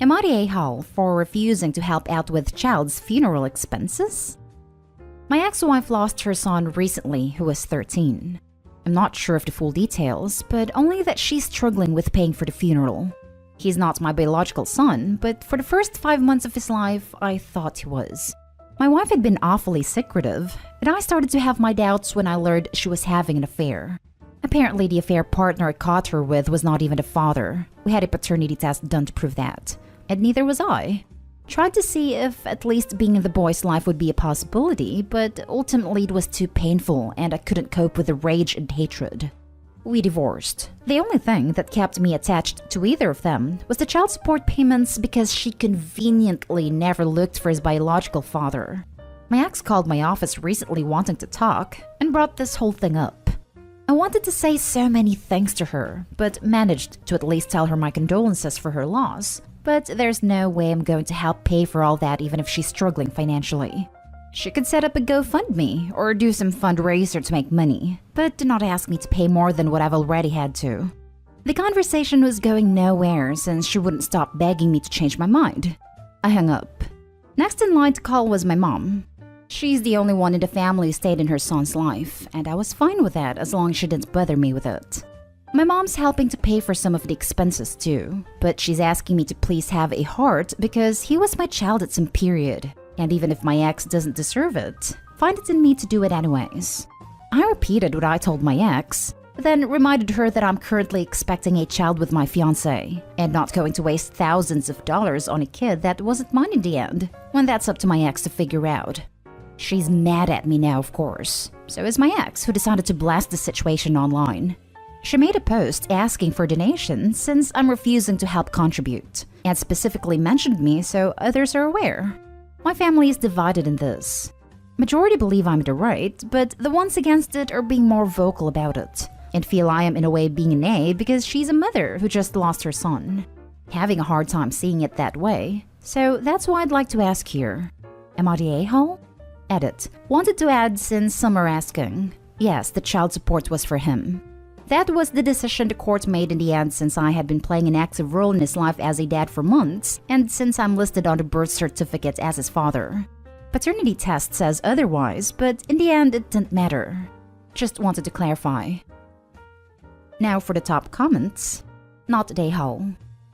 Am I the a-hole for refusing to help out with child's funeral expenses? My ex-wife lost her son recently, who was 13. I'm not sure of the full details, but only that she's struggling with paying for the funeral. He's not my biological son, but for the first 5 months of his life, I thought he was. My wife had been awfully secretive, and I started to have my doubts when I learned she was having an affair. Apparently, the affair partner I caught her with was not even the father. We had a paternity test done to prove that, and neither was I. Tried to see if at least being in the boy's life would be a possibility, but ultimately it was too painful and I couldn't cope with the rage and hatred. We divorced. The only thing that kept me attached to either of them was the child support payments because she conveniently never looked for his biological father. My ex called my office recently wanting to talk and brought this whole thing up. I wanted to say so many things to her, but managed to at least tell her my condolences for her loss. But there's no way I'm going to help pay for all that even if she's struggling financially. She could set up a GoFundMe or do some fundraiser to make money, but do not ask me to pay more than what I've already had to. The conversation was going nowhere since she wouldn't stop begging me to change my mind. I hung up. Next in line to call was my mom. She's the only one in the family who stayed in her son's life, and I was fine with that as long as she didn't bother me with it. My mom's helping to pay for some of the expenses too, but she's asking me to please have a heart because he was my child at some period. And even if my ex doesn't deserve it, find it in me to do it anyways. I repeated what I told my ex, then reminded her that I'm currently expecting a child with my fiancé, and not going to waste thousands of dollars on a kid that wasn't mine in the end, when that's up to my ex to figure out. She's mad at me now, of course. So is my ex, who decided to blast the situation online. She made a post asking for donations since I'm refusing to help contribute, and specifically mentioned me so others are aware. My family is divided in this. Majority believe I'm in the right, but the ones against it are being more vocal about it, and feel I am in a way being an A because she's a mother who just lost her son. Having a hard time seeing it that way, so that's why I'd like to ask here. Am I the a-hole? Edit. Wanted to add since some are asking. Yes, the child support was for him. That was the decision the court made in the end since I had been playing an active role in his life as a dad for months, and since I'm listed on the birth certificate as his father. Paternity test says otherwise, but in the end it didn't matter. Just wanted to clarify. Now for the top comments. Not the a-hole.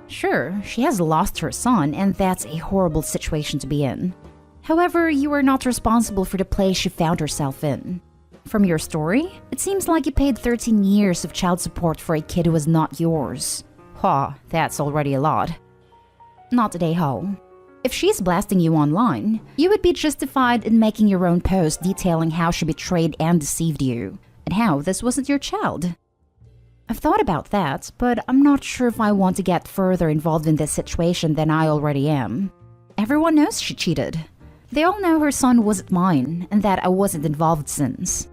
Sure, she has lost her son, and that's a horrible situation to be in. However, you are not responsible for the place she found herself in. From your story, it seems like you paid 13 years of child support for a kid who was not yours. That's already a lot. Not the a-hole. If she's blasting you online, you would be justified in making your own post detailing how she betrayed and deceived you, and how this wasn't your child. I've thought about that, but I'm not sure if I want to get further involved in this situation than I already am. Everyone knows she cheated. They all know her son wasn't mine, and that I wasn't involved since.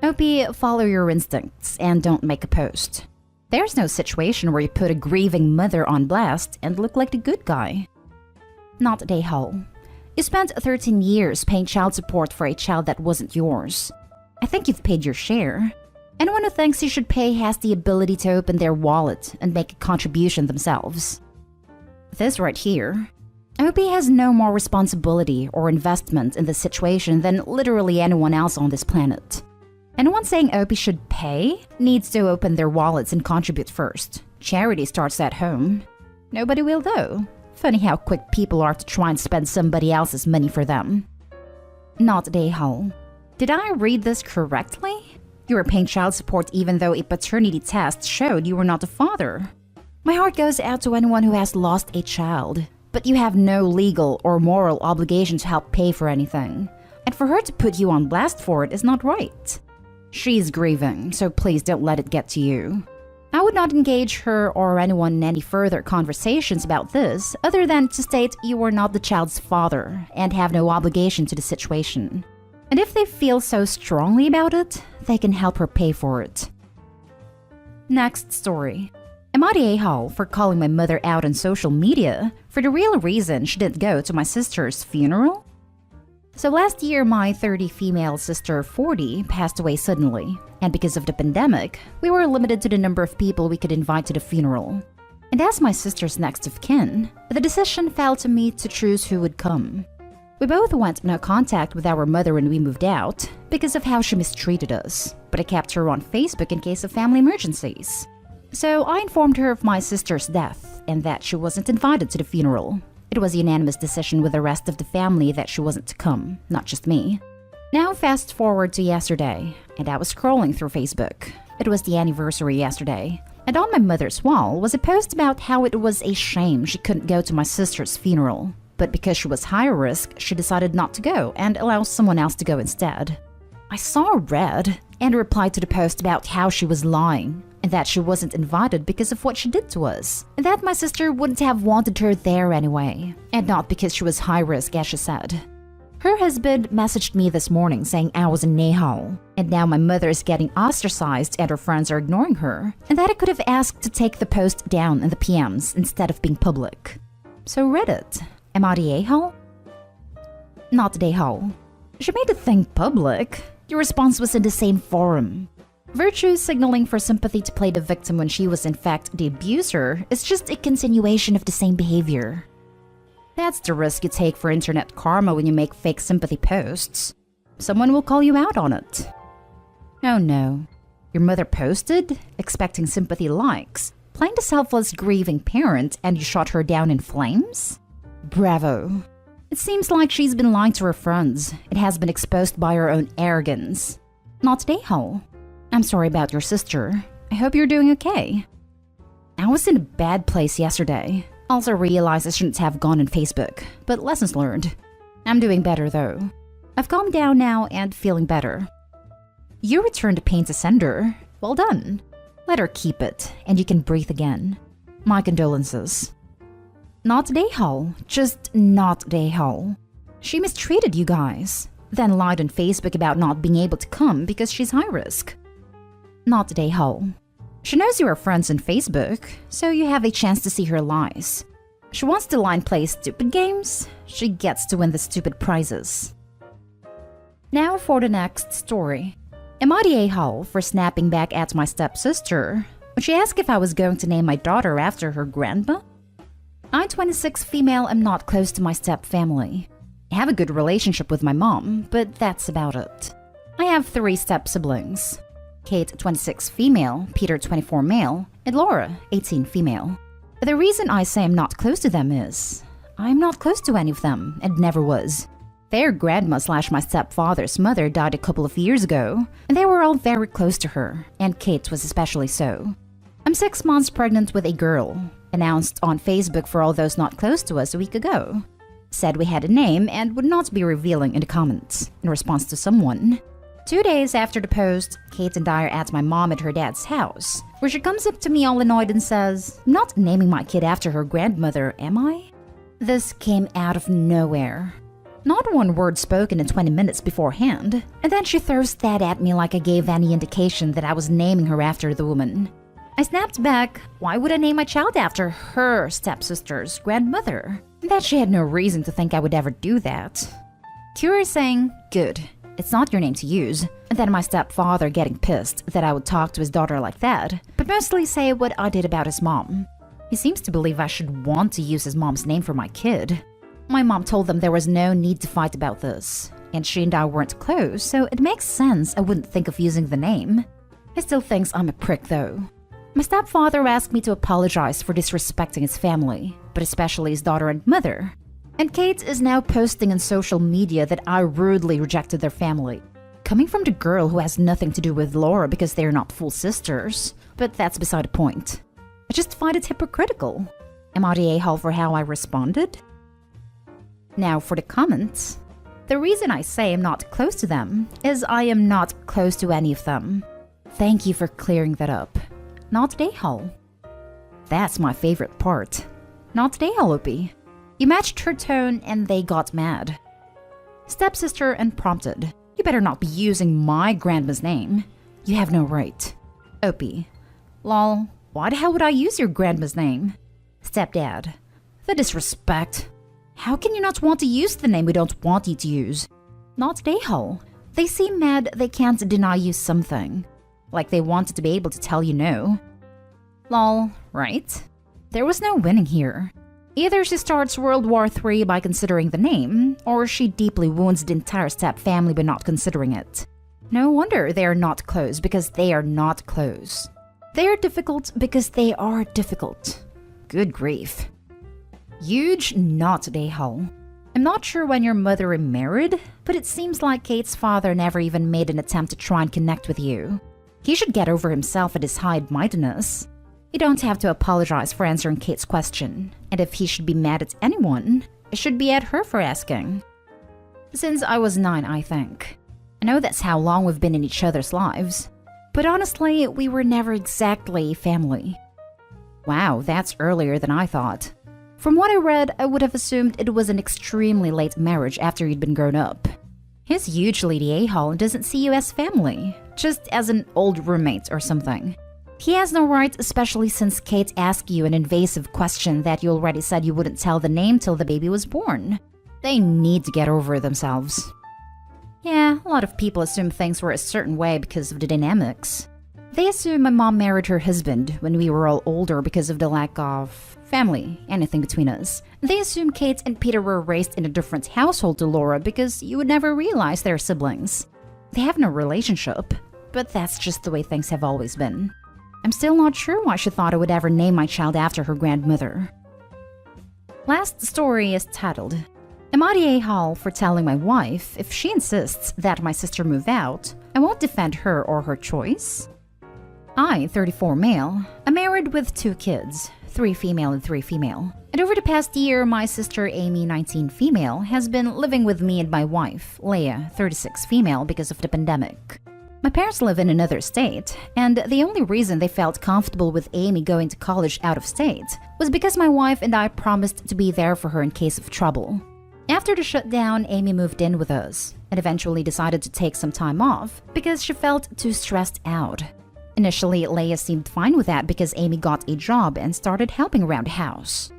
OP, follow your instincts and don't make a post. There's no situation where you put a grieving mother on blast and look like the good guy. Not the a-hole. You spent 13 years paying child support for a child that wasn't yours. I think you've paid your share. Anyone who thinks you should pay has the ability to open their wallet and make a contribution themselves. This right here. OP has no more responsibility or investment in this situation than literally anyone else on this planet. Anyone saying OP should pay needs to open their wallets and contribute first. Charity starts at home. Nobody will though. Funny how quick people are to try and spend somebody else's money for them. Not the a-hole. Did I read this correctly? You were paying child support even though a paternity test showed you were not the father. My heart goes out to anyone who has lost a child, but you have no legal or moral obligation to help pay for anything. And for her to put you on blast for it is not right. She's grieving, so please don't let it get to you. I would not engage her or anyone in any further conversations about this other than to state you are not the child's father and have no obligation to the situation. And if they feel so strongly about it, they can help her pay for it. Next story. Am I the a-hole for calling my mother out on social media for the real reason she didn't go to my sister's funeral? So last year, my 30 female sister 40 passed away suddenly, and because of the pandemic, we were limited to the number of people we could invite to the funeral. And as my sister's next of kin, the decision fell to me to choose who would come. We both went no contact with our mother when we moved out because of how she mistreated us, but I kept her on Facebook in case of family emergencies. So I informed her of my sister's death and that she wasn't invited to the funeral. It was a unanimous decision with the rest of the family that she wasn't to come, not just me. Now fast forward to yesterday, and I was scrolling through Facebook. It was the anniversary yesterday, and on my mother's wall was a post about how it was a shame she couldn't go to my sister's funeral. But because she was high risk, she decided not to go and allow someone else to go instead. I saw red and replied to the post about how she was lying and that she wasn't invited because of what she did to us, and that my sister wouldn't have wanted her there anyway, and not because she was high risk as she said. Her husband messaged me this morning saying I was a nahal, and now my mother is getting ostracized and her friends are ignoring her, and that I could have asked to take the post down in the PMs instead of being public. So Reddit, am I the a-hole? Not the a-hole. She made the thing public. Your response was in the same forum. Virtue signaling for sympathy to play the victim when she was in fact the abuser is just a continuation of the same behavior. That's the risk you take for internet karma when you make fake sympathy posts. Someone will call you out on it. Oh no. Your mother posted, expecting sympathy likes, playing the selfless grieving parent, and you shot her down in flames? Bravo. It seems like she's been lying to her friends. It has been exposed by her own arrogance. Not the a-hole. I'm sorry about your sister. I hope you're doing okay. I was in a bad place yesterday. Also realized I shouldn't have gone on Facebook, but lessons learned. I'm doing better though. I've calmed down now and feeling better. You returned the pain to sender. Well done. Let her keep it, and you can breathe again. My condolences. Not the a-hole, just not the a-hole. She mistreated you guys, then lied on Facebook about not being able to come because she's high risk. Not the a-hole. She knows you are friends on Facebook, so you have a chance to see her lies. She wants to lie and play stupid games. She gets to win the stupid prizes. Now for the next story. Am I the a-hole for snapping back at my stepsister when she asked if I was going to name my daughter after her grandma? I, 26 female, am not close to my step-family. I have a good relationship with my mom, but that's about it. I have 3 step-siblings. Kate, 26 female, Peter, 24 male, and Laura, 18 female. The reason I say I'm not close to them is I'm not close to any of them and never was. Their grandma / my stepfather's mother died a couple of years ago, and they were all very close to her, and Kate was especially so. I'm 6 months pregnant with a girl, announced on Facebook for all those not close to us a week ago. Said we had a name and would not be revealing in the comments in response to someone. 2 days after the post, Kate and I are at my mom and her dad's house, where she comes up to me all annoyed and says, I'm not naming my kid after her grandmother, am I? This came out of nowhere. Not one word spoken in 20 minutes beforehand, and then she throws that at me like I gave any indication that I was naming her after the woman. I snapped back, why would I name my child after her stepsister's grandmother? That she had no reason to think I would ever do that. Curious saying, good. It's not your name to use, and then my stepfather getting pissed that I would talk to his daughter like that, but mostly say what I did about his mom. He seems to believe I should want to use his mom's name for my kid. My mom told them there was no need to fight about this, and she and I weren't close, so it makes sense I wouldn't think of using the name. He still thinks I'm a prick though. My stepfather asked me to apologize for disrespecting his family, but especially his daughter and mother. And Kate is now posting on social media that I rudely rejected their family. Coming from the girl who has nothing to do with Laura because they're not full sisters. But that's beside the point. I just find it hypocritical. Am I the a-hole for how I responded? Now for the comments. The reason I say I'm not close to them is I am not close to any of them. Thank you for clearing that up. Not the a-hole. That's my favorite part. Not the a-hole, Opie. You matched her tone and they got mad. Stepsister unprompted. You better not be using my grandma's name. You have no right. Opie. Lol, why the hell would I use your grandma's name? Stepdad. The disrespect. How can you not want to use the name we don't want you to use? Not the a-hole. They seem mad they can't deny you something. Like they wanted to be able to tell you no. Lol, right? there was no winning here. Either she starts World War III by considering the name, or she deeply wounds the entire Step family by not considering it. No wonder they are not close, because they are not close. They are difficult because they are difficult. Good grief. Huge not a-hole. I'm not sure when your mother remarried, but it seems like Kate's father never even made an attempt to try and connect with you. He should get over himself and his high-mindedness. You don't have to apologize for answering Kate's question, and if he should be mad at anyone, it should be at her for asking. Since I was 9, I think. I know that's how long we've been in each other's lives, but honestly, we were never exactly family. Wow, that's earlier than I thought. From what I read, I would have assumed it was an extremely late marriage after you'd been grown up. He's hugely the a-hole and doesn't see you as family, just as an old roommate or something. He has no right, especially since Kate asked you an invasive question that you already said you wouldn't tell the name till the baby was born. They need to get over themselves. Yeah, a lot of people assume things were a certain way because of the dynamics. They assume my mom married her husband when we were all older because of the lack of family, anything between us. They assume Kate and Peter were raised in a different household to Laura because you would never realize they're siblings. They have no relationship, but that's just the way things have always been. I'm still not sure why she thought I would ever name my child after her grandmother. Last story is titled, Am I the a-hole for telling my wife if she insists that my sister move out, I won't defend her or her choice? I, 34 male, am married with 2 kids, 3 female and 3 female. And over the past year, my sister Amy, 19 female, has been living with me and my wife, Leah, 36 female, because of the pandemic. My parents live in another state, and the only reason they felt comfortable with Amy going to college out of state was because my wife and I promised to be there for her in case of trouble. After the shutdown, Amy moved in with us, and eventually decided to take some time off because she felt too stressed out. Initially, Leah seemed fine with that because Amy got a job and started helping around the house.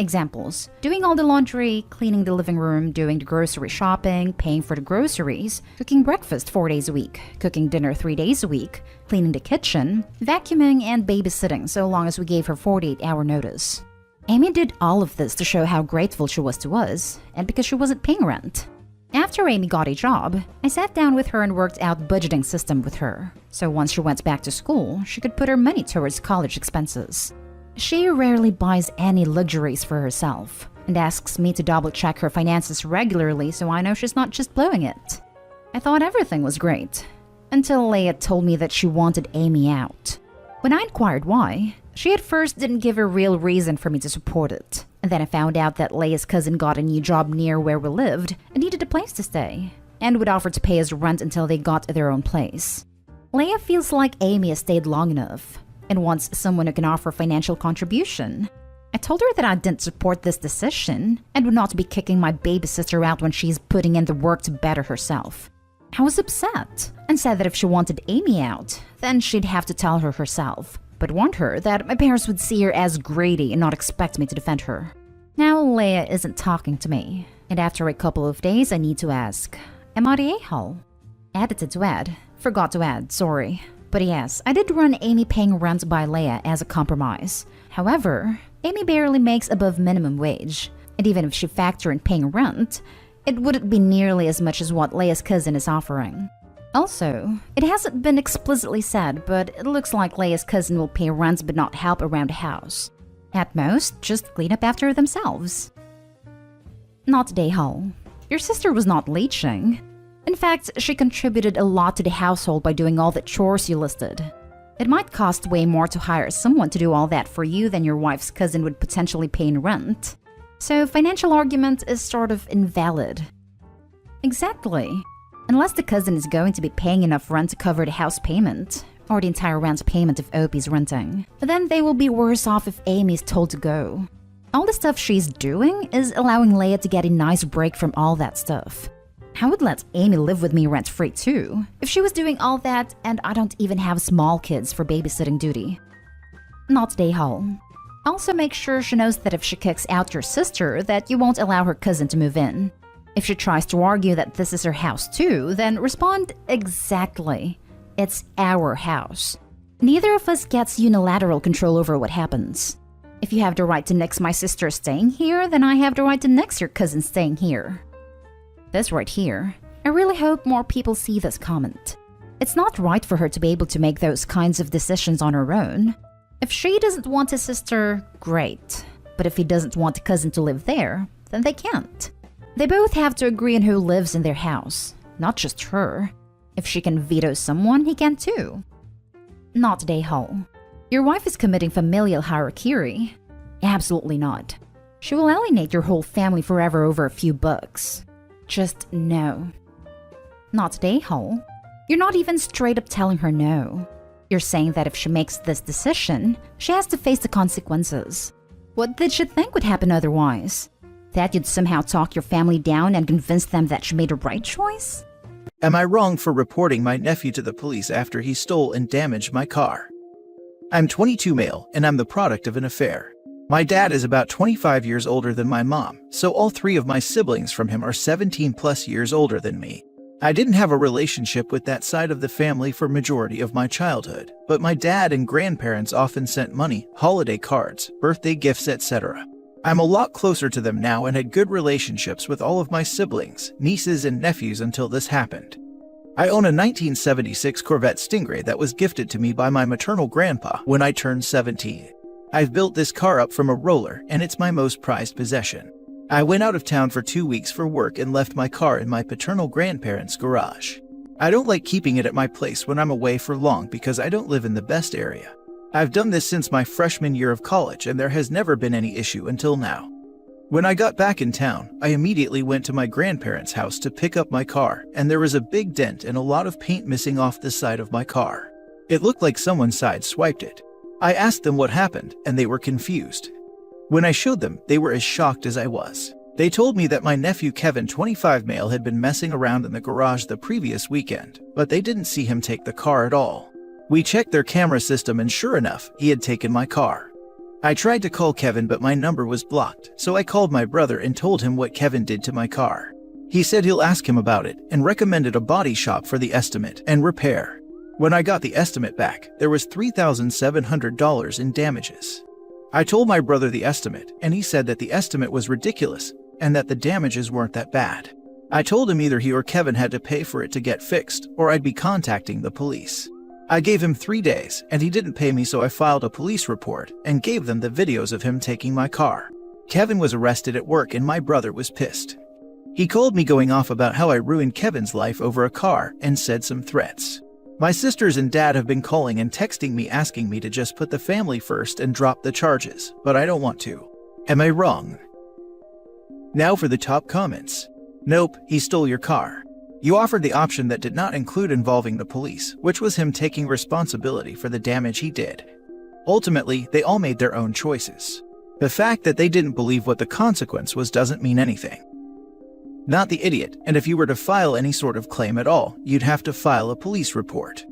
Examples: doing all the laundry, cleaning the living room, doing the grocery shopping, paying for the groceries, cooking breakfast 4 days a week, cooking dinner 3 days a week, cleaning the kitchen, vacuuming, and babysitting so long as we gave her 48-hour notice. Amy did all of this to show how grateful she was to us, and because she wasn't paying rent. After Amy got a job, I sat down with her and worked out budgeting system with her, so once she went back to school, she could put her money towards college expenses. She rarely buys any luxuries for herself, and asks me to double-check her finances regularly so I know she's not just blowing it. I thought everything was great, until Leah told me that she wanted Amy out. When I inquired why, she at first didn't give a real reason for me to support it. And then I found out that Leah's cousin got a new job near where we lived and needed a place to stay, and would offer to pay us rent until they got their own place. Leah feels like Amy has stayed long enough, and wants someone who can offer financial contribution. I told her that I didn't support this decision, and would not be kicking my baby sister out when she's putting in the work to better herself. I was upset, and said that if she wanted Amy out, then she'd have to tell her herself, but warned her that my parents would see her as greedy and not expect me to defend her. Now Leah isn't talking to me, and after a couple of days I need to ask, am I the a-hole? Edited to add. Forgot to add, sorry. But yes, I did run Amy paying rent by Leah as a compromise. However, Amy barely makes above minimum wage, and even if she factor in paying rent, it wouldn't be nearly as much as what Leah's cousin is offering. Also, it hasn't been explicitly said, but it looks like Leah's cousin will pay rent but not help around the house. At most, just clean up after themselves. Not the a-hole. Your sister was not leeching. In fact, she contributed a lot to the household by doing all the chores you listed. It might cost way more to hire someone to do all that for you than your wife's cousin would potentially pay in rent. So financial argument is sort of invalid. Exactly. Unless the cousin is going to be paying enough rent to cover the house payment, or the entire rent payment if Opie's renting, then they will be worse off if Amy's told to go. All the stuff she's doing is allowing Leah to get a nice break from all that stuff. I would let Amy live with me rent-free too, if she was doing all that and I don't even have small kids for babysitting duty. Not the a-hole. Also make sure she knows that if she kicks out your sister, that you won't allow her cousin to move in. If she tries to argue that this is her house too, then respond exactly. It's our house. Neither of us gets unilateral control over what happens. If you have the right to nix my sister staying here, then I have the right to nix your cousin staying here. This right here. I really hope more people see this comment. It's not right for her to be able to make those kinds of decisions on her own. If she doesn't want his sister, great. But if he doesn't want a cousin to live there, then they can't. They both have to agree on who lives in their house, not just her. If she can veto someone, he can too. Not Day-Hall. Your wife is committing familial harakiri. Absolutely not. She will alienate your whole family forever over a few bucks. Just no. Not Day-Hall. You're not even straight up telling her no. You're saying that if she makes this decision, she has to face the consequences. What did she think would happen otherwise? That you'd somehow talk your family down and convince them that she made a right choice? Am I wrong for reporting my nephew to the police after he stole and damaged my car? I'm 22 male, and I'm the product of an affair. My dad is about 25 years older than my mom, so all three of my siblings from him are 17 plus years older than me. I didn't have a relationship with that side of the family for majority of my childhood, but my dad and grandparents often sent money, holiday cards, birthday gifts, etc. I'm a lot closer to them now and had good relationships with all of my siblings, nieces and nephews until this happened. I own a 1976 Corvette Stingray that was gifted to me by my maternal grandpa when I turned 17. I've built this car up from a roller and it's my most prized possession. I went out of town for 2 weeks for work and left my car in my paternal grandparents' garage. I don't like keeping it at my place when I'm away for long because I don't live in the best area. I've done this since my freshman year of college and there has never been any issue until now. When I got back in town, I immediately went to my grandparents' house to pick up my car, and there was a big dent and a lot of paint missing off the side of my car. It looked like someone sideswiped it. I asked them what happened, and they were confused. When I showed them, they were as shocked as I was. They told me that my nephew Kevin, 25 male, had been messing around in the garage the previous weekend, but they didn't see him take the car at all. We checked their camera system and sure enough, he had taken my car. I tried to call Kevin but my number was blocked, so I called my brother and told him what Kevin did to my car. He said he'll ask him about it and recommended a body shop for the estimate and repair. When I got the estimate back, there was $3,700 in damages. I told my brother the estimate and he said that the estimate was ridiculous and that the damages weren't that bad. I told him either he or Kevin had to pay for it to get fixed or I'd be contacting the police. I gave him 3 days and he didn't pay me, so I filed a police report and gave them the videos of him taking my car. Kevin was arrested at work and my brother was pissed. He called me going off about how I ruined Kevin's life over a car and said some threats. My sisters and dad have been calling and texting me asking me to just put the family first and drop the charges, but I don't want to. Am I wrong? Now for the top comments. Nope, he stole your car. You offered the option that did not include involving the police, which was him taking responsibility for the damage he did. Ultimately, they all made their own choices. The fact that they didn't believe what the consequence was doesn't mean anything. Not the idiot, and if you were to file any sort of claim at all, you'd have to file a police report.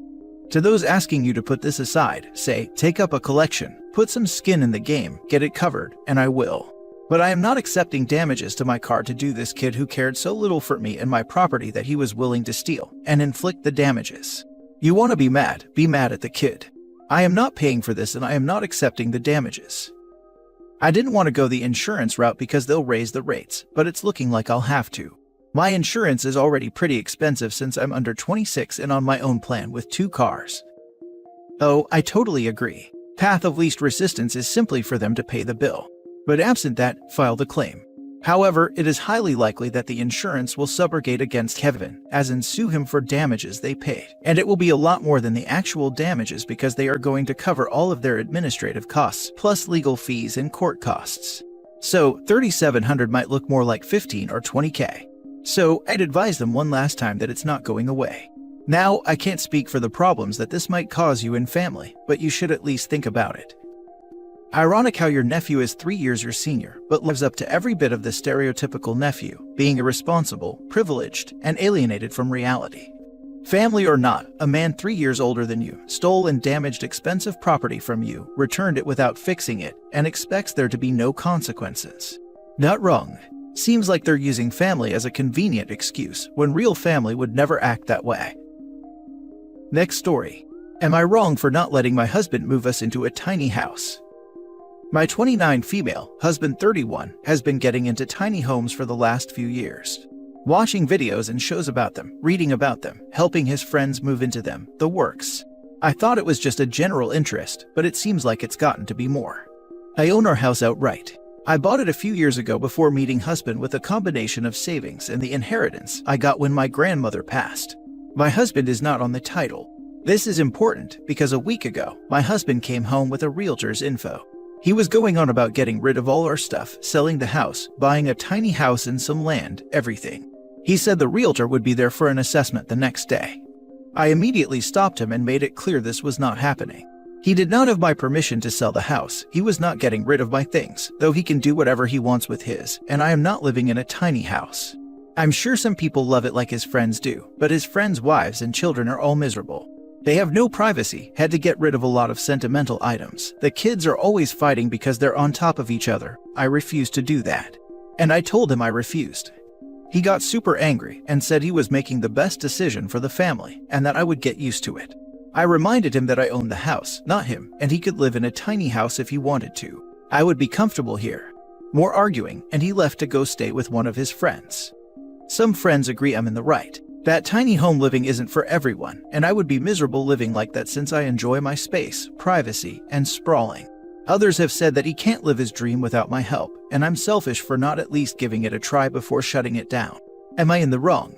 To those asking you to put this aside, say, take up a collection, put some skin in the game, get it covered, and I will. But I am not accepting damages to my car to do this kid who cared so little for me and my property that he was willing to steal and inflict the damages. You want to be mad at the kid. I am not paying for this and I am not accepting the damages. I didn't want to go the insurance route because they'll raise the rates, but it's looking like I'll have to. My insurance is already pretty expensive since I'm under 26 and on my own plan with 2 cars. Oh, I totally agree. Path of least resistance is simply for them to pay the bill. But absent that, file the claim. However, it is highly likely that the insurance will subrogate against Kevin, as in sue him for damages they paid, and it will be a lot more than the actual damages because they are going to cover all of their administrative costs, plus legal fees and court costs. So, $3,700 might look more like $15 or $20K. So, I'd advise them one last time that it's not going away. Now, I can't speak for the problems that this might cause you in family, but you should at least think about it. Ironic how your nephew is 3 years your senior, but lives up to every bit of the stereotypical nephew, being irresponsible, privileged, and alienated from reality. Family or not, a man 3 years older than you stole and damaged expensive property from you, returned it without fixing it, and expects there to be no consequences. Not wrong. Seems like they're using family as a convenient excuse, when real family would never act that way. Next story. Am I wrong for not letting my husband move us into a tiny house? My 29 female, husband 31, has been getting into tiny homes for the last few years. Watching videos and shows about them, reading about them, helping his friends move into them, the works. I thought it was just a general interest, but it seems like it's gotten to be more. I own our house outright. I bought it a few years ago before meeting husband with a combination of savings and the inheritance I got when my grandmother passed. My husband is not on the title. This is important because a week ago, my husband came home with a realtor's info. He was going on about getting rid of all our stuff, selling the house, buying a tiny house and some land, everything. He said the realtor would be there for an assessment the next day. I immediately stopped him and made it clear this was not happening. He did not have my permission to sell the house. He was not getting rid of my things, though he can do whatever he wants with his, and I am not living in a tiny house. I'm sure some people love it like his friends do, but his friends' wives and children are all miserable. They have no privacy, had to get rid of a lot of sentimental items. The kids are always fighting because they're on top of each other. I refused to do that. And I told him I refused. He got super angry and said he was making the best decision for the family and that I would get used to it. I reminded him that I owned the house, not him, and he could live in a tiny house if he wanted to. I would be comfortable here. More arguing, and he left to go stay with one of his friends. Some friends agree I'm in the right. That tiny home living isn't for everyone, and I would be miserable living like that since I enjoy my space, privacy, and sprawling. Others have said that he can't live his dream without my help, and I'm selfish for not at least giving it a try before shutting it down. Am I in the wrong?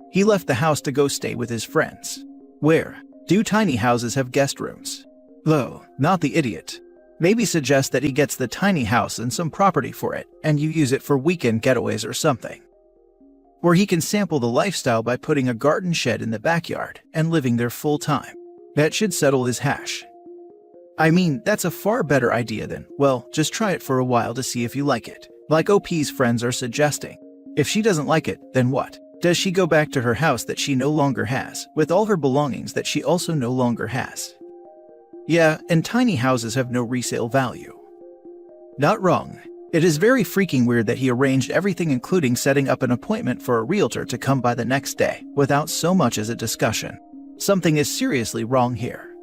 He left the house to go stay with his friends. Where? Do tiny houses have guest rooms? Though, not the idiot. Maybe suggest that he gets the tiny house and some property for it, and you use it for weekend getaways or something. Where he can sample the lifestyle by putting a garden shed in the backyard and living there full time. That should settle his hash. I mean, that's a far better idea than, well, just try it for a while to see if you like it, like OP's friends are suggesting. If she doesn't like it, then what? Does she go back to her house that she no longer has, with all her belongings that she also no longer has? Yeah, and tiny houses have no resale value. Not wrong. It is very freaking weird that he arranged everything, including setting up an appointment for a realtor to come by the next day, without so much as a discussion. Something is seriously wrong here.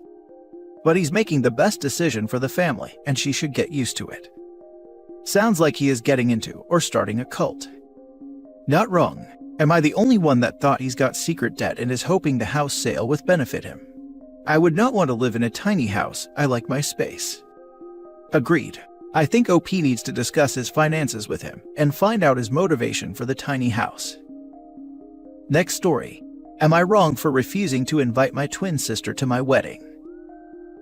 But he's making the best decision for the family, and she should get used to it. Sounds like he is getting into or starting a cult. Not wrong. Am I the only one that thought he's got secret debt and is hoping the house sale would benefit him? I would not want to live in a tiny house. I like my space. Agreed. I think OP needs to discuss his finances with him and find out his motivation for the tiny house. Next story. Am I wrong for refusing to invite my twin sister to my wedding?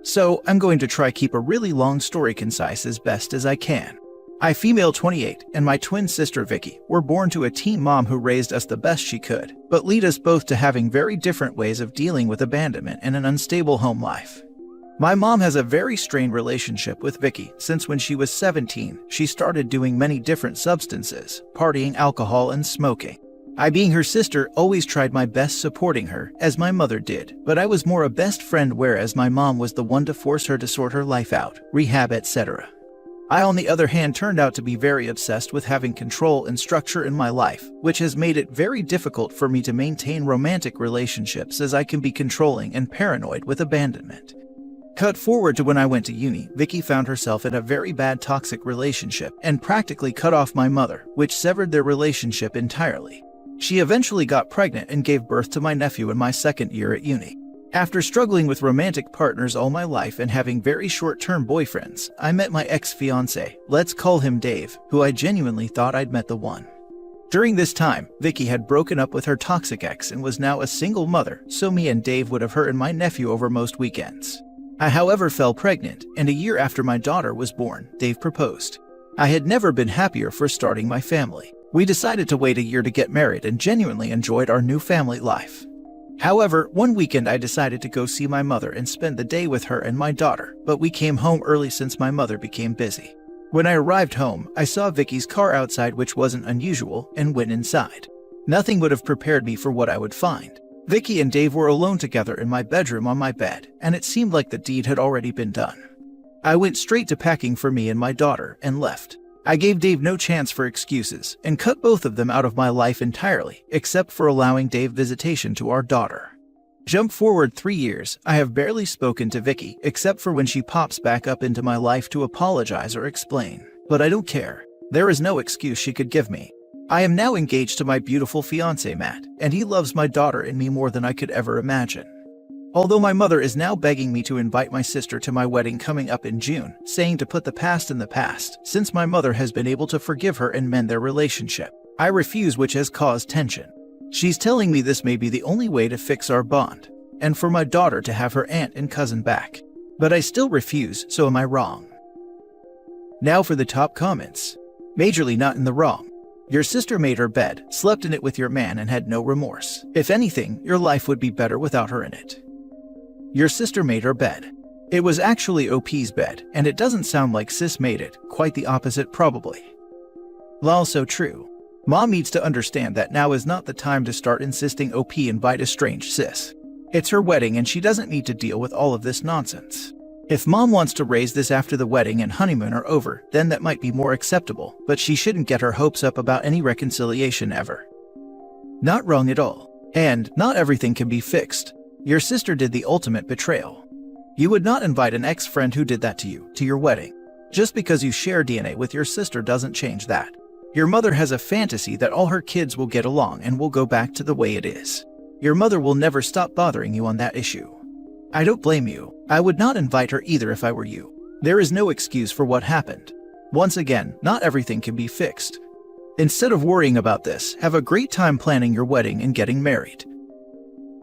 So, I'm going to try keep a really long story concise as best as I can. I, female 28, and my twin sister Vicky were born to a teen mom who raised us the best she could, but lead us both to having very different ways of dealing with abandonment and an unstable home life. My mom has a very strained relationship with Vicky since when she was 17, she started doing many different substances, partying, alcohol, and smoking. I, being her sister, always tried my best supporting her, as my mother did, but I was more a best friend, whereas my mom was the one to force her to sort her life out, rehab, etc. I, on the other hand, turned out to be very obsessed with having control and structure in my life, which has made it very difficult for me to maintain romantic relationships, as I can be controlling and paranoid with abandonment. Cut forward to when I went to uni, Vicky found herself in a very bad toxic relationship and practically cut off my mother, which severed their relationship entirely. She eventually got pregnant and gave birth to my nephew in my second year at uni. After struggling with romantic partners all my life and having very short-term boyfriends, I met my ex-fiancé, let's call him Dave, who I genuinely thought I'd met the one. During this time, Vicky had broken up with her toxic ex and was now a single mother, so me and Dave would have her and my nephew over most weekends. I, however, fell pregnant, and a year after my daughter was born, Dave proposed. I had never been happier for starting my family. We decided to wait a year to get married and genuinely enjoyed our new family life. However, one weekend I decided to go see my mother and spend the day with her and my daughter, but we came home early since my mother became busy. When I arrived home, I saw Vicky's car outside, which wasn't unusual, and went inside. Nothing would have prepared me for what I would find. Vicky and Dave were alone together in my bedroom on my bed, and it seemed like the deed had already been done. I went straight to packing for me and my daughter and left. I gave Dave no chance for excuses and cut both of them out of my life entirely, except for allowing Dave visitation to our daughter. Jump forward 3 years, I have barely spoken to Vicky, except for when she pops back up into my life to apologize or explain. But I don't care. There is no excuse she could give me. I am now engaged to my beautiful fiancé Matt, and he loves my daughter and me more than I could ever imagine. Although my mother is now begging me to invite my sister to my wedding coming up in June, saying to put the past in the past, since my mother has been able to forgive her and mend their relationship. I refuse, which has caused tension. She's telling me this may be the only way to fix our bond, and for my daughter to have her aunt and cousin back. But I still refuse, so am I wrong? Now for the top comments. Majorly not in the wrong. Your sister made her bed, slept in it with your man and had no remorse. If anything, your life would be better without her in it. Your sister made her bed. It was actually OP's bed, and it doesn't sound like sis made it, quite the opposite probably. Lol, so true. Mom needs to understand that now is not the time to start insisting OP invite estranged sis. It's her wedding and she doesn't need to deal with all of this nonsense. If mom wants to raise this after the wedding and honeymoon are over, then that might be more acceptable, but she shouldn't get her hopes up about any reconciliation ever. Not wrong at all. And not everything can be fixed. Your sister did the ultimate betrayal. You would not invite an ex-friend who did that to you, to your wedding. Just because you share DNA with your sister doesn't change that. Your mother has a fantasy that all her kids will get along and will go back to the way it is. Your mother will never stop bothering you on that issue. I don't blame you. I would not invite her either if I were you. There is no excuse for what happened. Once again, not everything can be fixed. Instead of worrying about this, have a great time planning your wedding and getting married.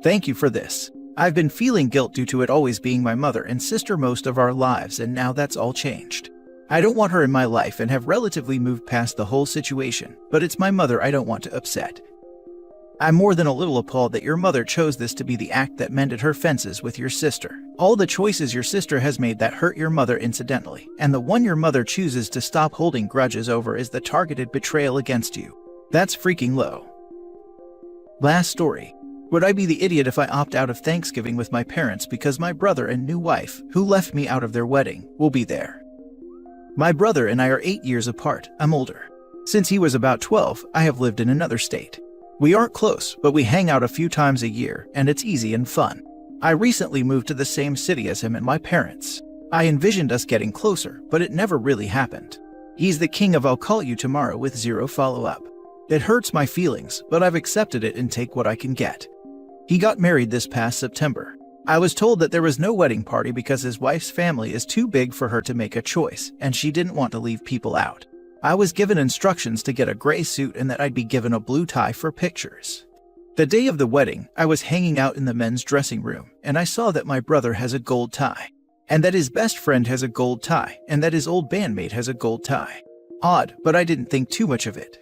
Thank you for this. I've been feeling guilt due to it always being my mother and sister most of our lives, and now that's all changed. I don't want her in my life and have relatively moved past the whole situation, but it's my mother I don't want to upset. I'm more than a little appalled that your mother chose this to be the act that mended her fences with your sister. All the choices your sister has made that hurt your mother incidentally, and the one your mother chooses to stop holding grudges over is the targeted betrayal against you. That's freaking low. Last story. Would I be the idiot if I opt out of Thanksgiving with my parents because my brother and new wife, who left me out of their wedding, will be there? My brother and I are 8 years apart. I'm older. Since he was about 12, I have lived in another state. We aren't close, but we hang out a few times a year, and it's easy and fun. I recently moved to the same city as him and my parents. I envisioned us getting closer, but it never really happened. He's the king of I'll call you tomorrow with zero follow-up. It hurts my feelings, but I've accepted it and take what I can get. He got married this past September. I was told that there was no wedding party because his wife's family is too big for her to make a choice, and she didn't want to leave people out. I was given instructions to get a gray suit and that I'd be given a blue tie for pictures. The day of the wedding, I was hanging out in the men's dressing room, and I saw that my brother has a gold tie, and that his best friend has a gold tie, and that his old bandmate has a gold tie. Odd, but I didn't think too much of it.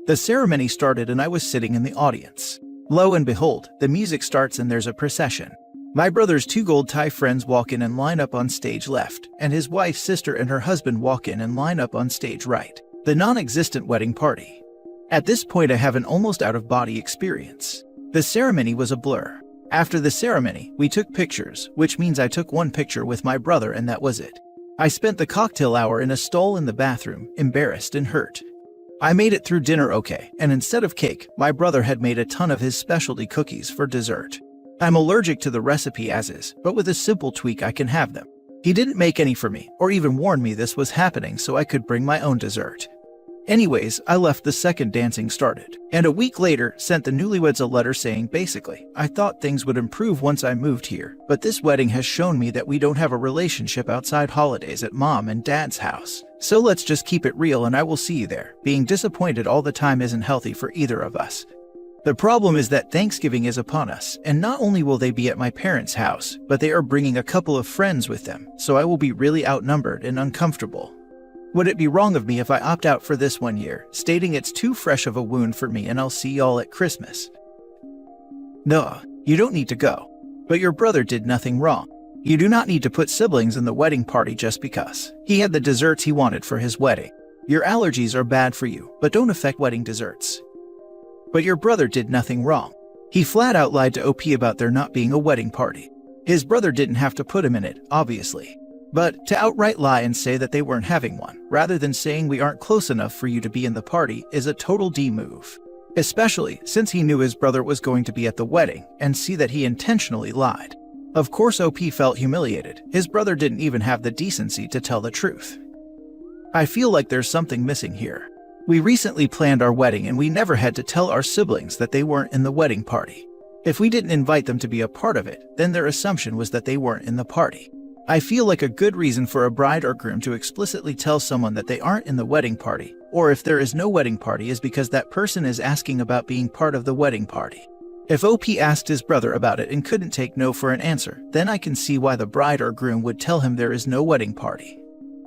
The ceremony started and I was sitting in the audience. Lo and behold, the music starts and there's a procession. My brother's 2 gold tie friends walk in and line up on stage left, and his wife's sister and her husband walk in and line up on stage right. The non-existent wedding party. At this point I have an almost out-of-body experience. The ceremony was a blur. After the ceremony, we took pictures, which means I took one picture with my brother and that was it. I spent the cocktail hour in a stall in the bathroom, embarrassed and hurt. I made it through dinner okay, and instead of cake, my brother had made a ton of his specialty cookies for dessert. I'm allergic to the recipe as is, but with a simple tweak I can have them. He didn't make any for me, or even warn me this was happening so I could bring my own dessert. Anyways, I left the second dancing started, and a week later sent the newlyweds a letter saying basically, I thought things would improve once I moved here, but this wedding has shown me that we don't have a relationship outside holidays at mom and dad's house. So let's just keep it real and I will see you there. Being disappointed all the time isn't healthy for either of us. The problem is that Thanksgiving is upon us, and not only will they be at my parents' house, but they are bringing a couple of friends with them, so I will be really outnumbered and uncomfortable. Would it be wrong of me if I opt out for this 1 year, stating it's too fresh of a wound for me and I'll see y'all at Christmas? No, you don't need to go. But your brother did nothing wrong. You do not need to put siblings in the wedding party just because. He had the desserts he wanted for his wedding. Your allergies are bad for you, but don't affect wedding desserts. But your brother did nothing wrong. He flat out lied to OP about there not being a wedding party. His brother didn't have to put him in it, obviously. But to outright lie and say that they weren't having one, rather than saying we aren't close enough for you to be in the party, is a total D move. especially since he knew his brother was going to be at the wedding and see that he intentionally lied. Of course OP felt humiliated. His brother didn't even have the decency to tell the truth. I feel like there's something missing here. We recently planned our wedding and we never had to tell our siblings that they weren't in the wedding party. If we didn't invite them to be a part of it, then their assumption was that they weren't in the party. I feel like a good reason for a bride or groom to explicitly tell someone that they aren't in the wedding party, or if there is no wedding party, is because that person is asking about being part of the wedding party. If OP asked his brother about it and couldn't take no for an answer, then I can see why the bride or groom would tell him there is no wedding party.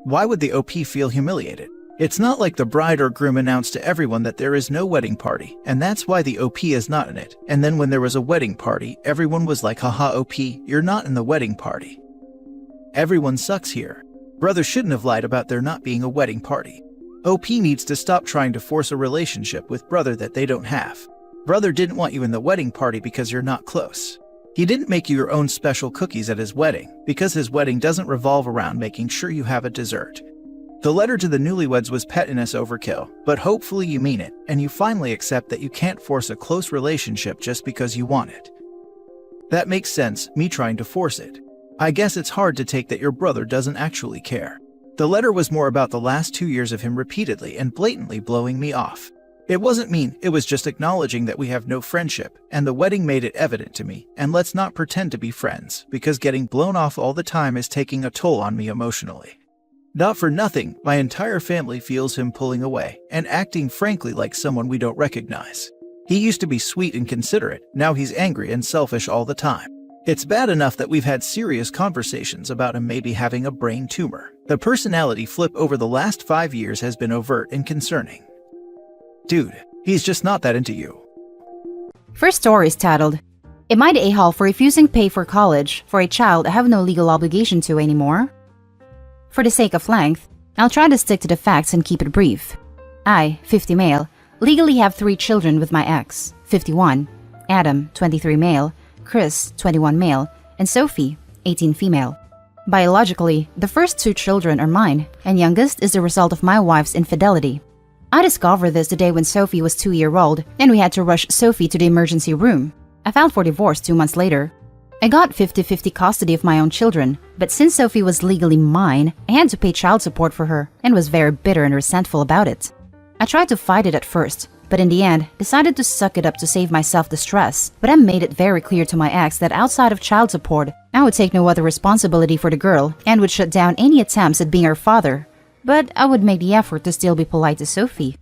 Why would the OP feel humiliated? It's not like the bride or groom announced to everyone that there is no wedding party, and that's why the OP is not in it. And then when there was a wedding party, everyone was like, haha OP, you're not in the wedding party. Everyone sucks here. Brother shouldn't have lied about there not being a wedding party. OP needs to stop trying to force a relationship with brother that they don't have. Brother didn't want you in the wedding party because you're not close. He didn't make you your own special cookies at his wedding, because his wedding doesn't revolve around making sure you have a dessert. The letter to the newlyweds was pettiness overkill, but hopefully you mean it, and you finally accept that you can't force a close relationship just because you want it. That makes sense, me trying to force it. I guess it's hard to take that your brother doesn't actually care. The letter was more about the last 2 years of him repeatedly and blatantly blowing me off. It wasn't mean, it was just acknowledging that we have no friendship, and the wedding made it evident to me, and let's not pretend to be friends, because getting blown off all the time is taking a toll on me emotionally. Not for nothing, my entire family feels him pulling away, and acting frankly like someone we don't recognize. He used to be sweet and considerate, now he's angry and selfish all the time. It's bad enough that we've had serious conversations about him maybe having a brain tumor. The personality flip over the last 5 years has been overt and concerning. Dude, he's just not that into you. First story is titled, Am I the a-hole for refusing pay for college for a child I have no legal obligation to anymore? For the sake of length, I'll try to stick to the facts and keep it brief. I, 50 male, legally have 3 children with my ex, 51, Adam, 23 male, Chris, 21 male, and Sophie, 18 female. Biologically, the first 2 children are mine, and youngest is the result of my wife's infidelity. I discovered this the day when Sophie was 2-year-old, and we had to rush Sophie to the emergency room. I filed for divorce 2 months later. I got 50-50 custody of my own children, but since Sophie was legally mine, I had to pay child support for her and was very bitter and resentful about it. I tried to fight it at first, but in the end, decided to suck it up to save myself the stress. But I made it very clear to my ex that outside of child support, I would take no other responsibility for the girl and would shut down any attempts at being her father. But I would make the effort to still be polite to Sophie.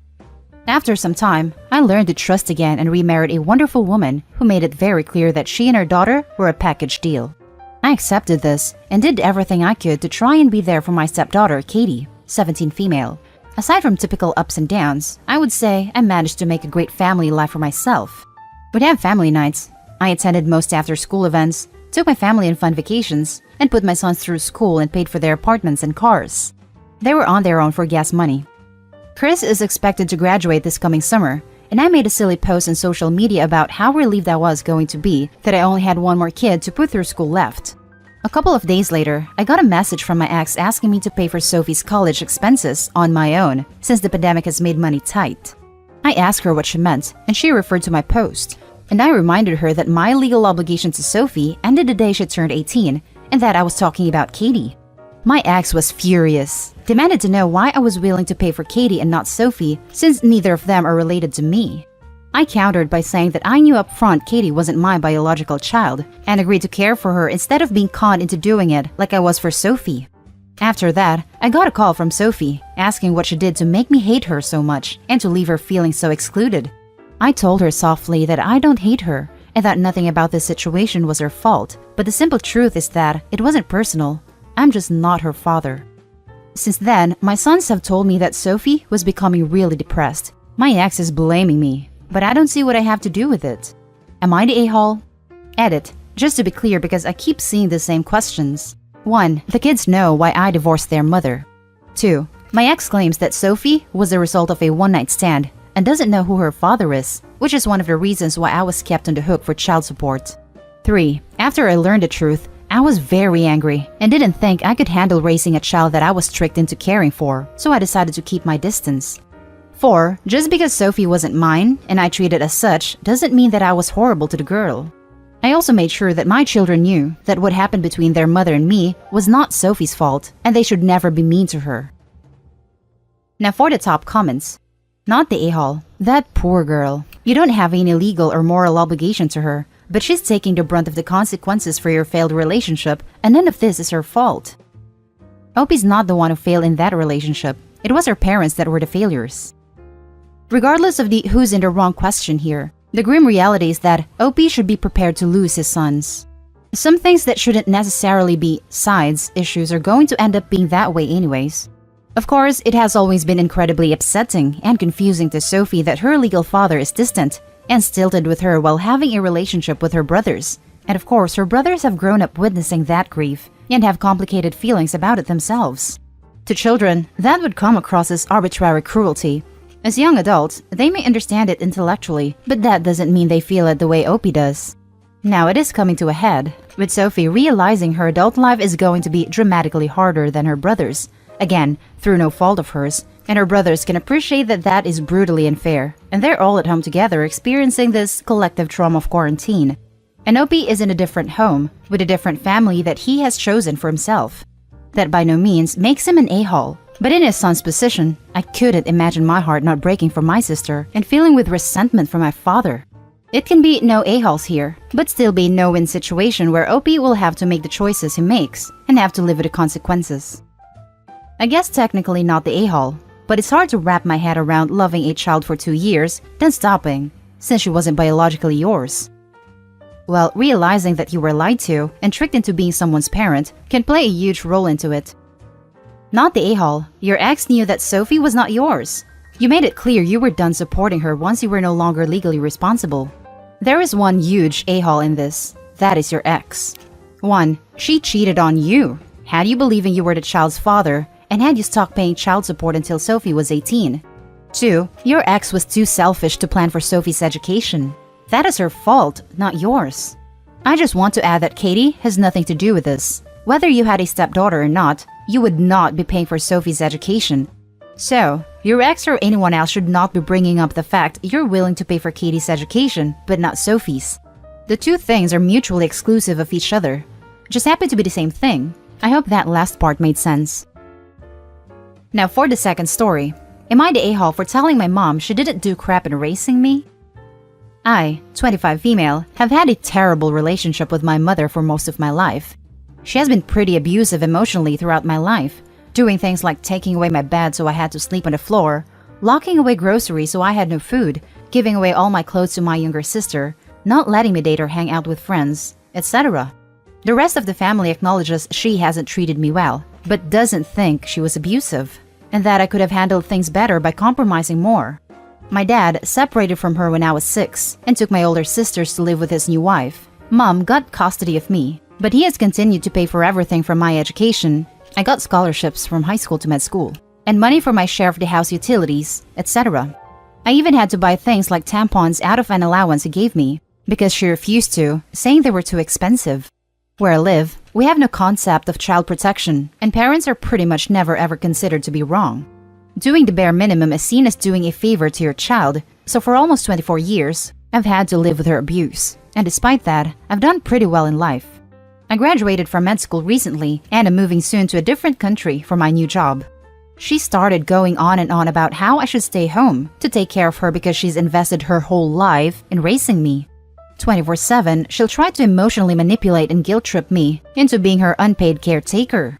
After some time, I learned to trust again and remarried a wonderful woman who made it very clear that she and her daughter were a package deal. I accepted this and did everything I could to try and be there for my stepdaughter, Katie, 17 female. Aside from typical ups and downs, I would say I managed to make a great family life for myself. We'd have family nights. I attended most after-school events, took my family on fun vacations, and put my sons through school and paid for their apartments and cars. They were on their own for gas money. Chris is expected to graduate this coming summer, and I made a silly post on social media about how relieved I was going to be that I only had one more kid to put through school left. A couple of days later, I got a message from my ex asking me to pay for Sophie's college expenses on my own, since the pandemic has made money tight. I asked her what she meant, and she referred to my post. And I reminded her that my legal obligation to Sophie ended the day she turned 18, and that I was talking about Katie. My ex was furious, demanded to know why I was willing to pay for Katie and not Sophie, since neither of them are related to me. I countered by saying that I knew up front Katie wasn't my biological child, and agreed to care for her instead of being conned into doing it like I was for Sophie. After that, I got a call from Sophie, asking what she did to make me hate her so much and to leave her feeling so excluded. I told her softly that I don't hate her, and that nothing about this situation was her fault, but the simple truth is that it wasn't personal. I'm just not her father. Since then, my sons have told me that Sophie was becoming really depressed. My ex is blaming me, but I don't see what I have to do with it. Am I the a-hole? Edit, just to be clear because I keep seeing the same questions. 1. The kids know why I divorced their mother. 2. My ex claims that Sophie was the result of a one-night stand and doesn't know who her father is, which is one of the reasons why I was kept on the hook for child support. 3. After I learned the truth, I was very angry and didn't think I could handle raising a child that I was tricked into caring for, so I decided to keep my distance. 4. Just because Sophie wasn't mine and I treated as such doesn't mean that I was horrible to the girl. I also made sure that my children knew that what happened between their mother and me was not Sophie's fault and they should never be mean to her. Now for the top comments. Not the a-hole. That poor girl. You don't have any legal or moral obligation to her, but she's taking the brunt of the consequences for your failed relationship, and none of this is her fault. Opie's not the one who failed in that relationship. It was her parents that were the failures. Regardless of the who's in the wrong question here, the grim reality is that Opie should be prepared to lose his sons. Some things that shouldn't necessarily be sides issues are going to end up being that way anyways. Of course, it has always been incredibly upsetting and confusing to Sophie that her legal father is distant and stilted with her while having a relationship with her brothers. And of course, her brothers have grown up witnessing that grief and have complicated feelings about it themselves. To children, that would come across as arbitrary cruelty. As young adults, they may understand it intellectually, but that doesn't mean they feel it the way Opie does. Now it is coming to a head, with Sophie realizing her adult life is going to be dramatically harder than her brothers. Again, through no fault of hers, and her brothers can appreciate that that is brutally unfair, and they're all at home together experiencing this collective trauma of quarantine. And Opie is in a different home, with a different family that he has chosen for himself. That by no means makes him an a-hole, but in his son's position, I couldn't imagine my heart not breaking for my sister and feeling with resentment for my father. It can be no a-holes here, but still be a no-win situation where Opie will have to make the choices he makes and have to live with the consequences. I guess technically not the a-hole, but it's hard to wrap my head around loving a child for 2 years, then stopping, since she wasn't biologically yours. Well, realizing that you were lied to and tricked into being someone's parent can play a huge role into it. Not the a-hole. Your ex knew that Sophie was not yours. You made it clear you were done supporting her once you were no longer legally responsible. There is one huge a-hole in this. That is your ex. 1. She cheated on you. Had you believing you were the child's father, and had you stopped paying child support until Sophie was 18. 2. Your ex was too selfish to plan for Sophie's education. That is her fault, not yours. I just want to add that Katie has nothing to do with this. Whether you had a stepdaughter or not, you would not be paying for Sophie's education. So, your ex or anyone else should not be bringing up the fact you're willing to pay for Katie's education, but not Sophie's. The two things are mutually exclusive of each other. Just happen to be the same thing. I hope that last part made sense. Now for the second story. Am I the a-hole for telling my mom she didn't do crap in raising me? I, 25 female, have had a terrible relationship with my mother for most of my life. She has been pretty abusive emotionally throughout my life, doing things like taking away my bed so I had to sleep on the floor, locking away groceries so I had no food, giving away all my clothes to my younger sister, not letting me date or hang out with friends, etc. The rest of the family acknowledges she hasn't treated me well, but doesn't think she was abusive, and that I could have handled things better by compromising more. My dad separated from her when I was 6 and took my older sisters to live with his new wife. Mom got custody of me, but he has continued to pay for everything from my education. I got scholarships from high school to med school, and money for my share of the house utilities, etc. I even had to buy things like tampons out of an allowance he gave me, because she refused to, saying they were too expensive. Where I live, we have no concept of child protection, and parents are pretty much never ever considered to be wrong. Doing the bare minimum is seen as doing a favor to your child, so for almost 24 years, I've had to live with her abuse, and despite that, I've done pretty well in life. I graduated from med school recently, and I'm moving soon to a different country for my new job. She started going on and on about how I should stay home to take care of her because she's invested her whole life in raising me. 24/7, she'll try to emotionally manipulate and guilt-trip me into being her unpaid caretaker.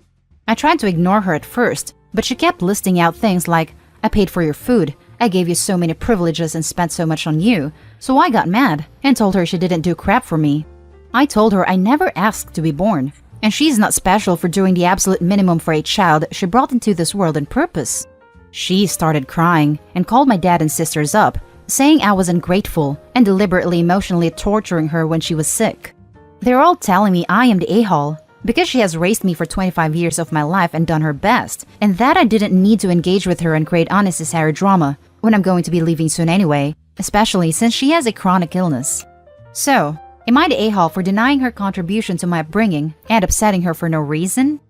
I tried to ignore her at first, but she kept listing out things like, I paid for your food, I gave you so many privileges and spent so much on you, so I got mad and told her she didn't do crap for me. I told her I never asked to be born, and she's not special for doing the absolute minimum for a child she brought into this world on purpose. She started crying and called my dad and sisters up, saying I was ungrateful and deliberately emotionally torturing her when she was sick. They're all telling me I am the a-hole because she has raised me for 25 years of my life and done her best, and that I didn't need to engage with her and create unnecessary drama when I'm going to be leaving soon anyway, especially since she has a chronic illness. So, am I the a-hole for denying her contribution to my upbringing and upsetting her for no reason?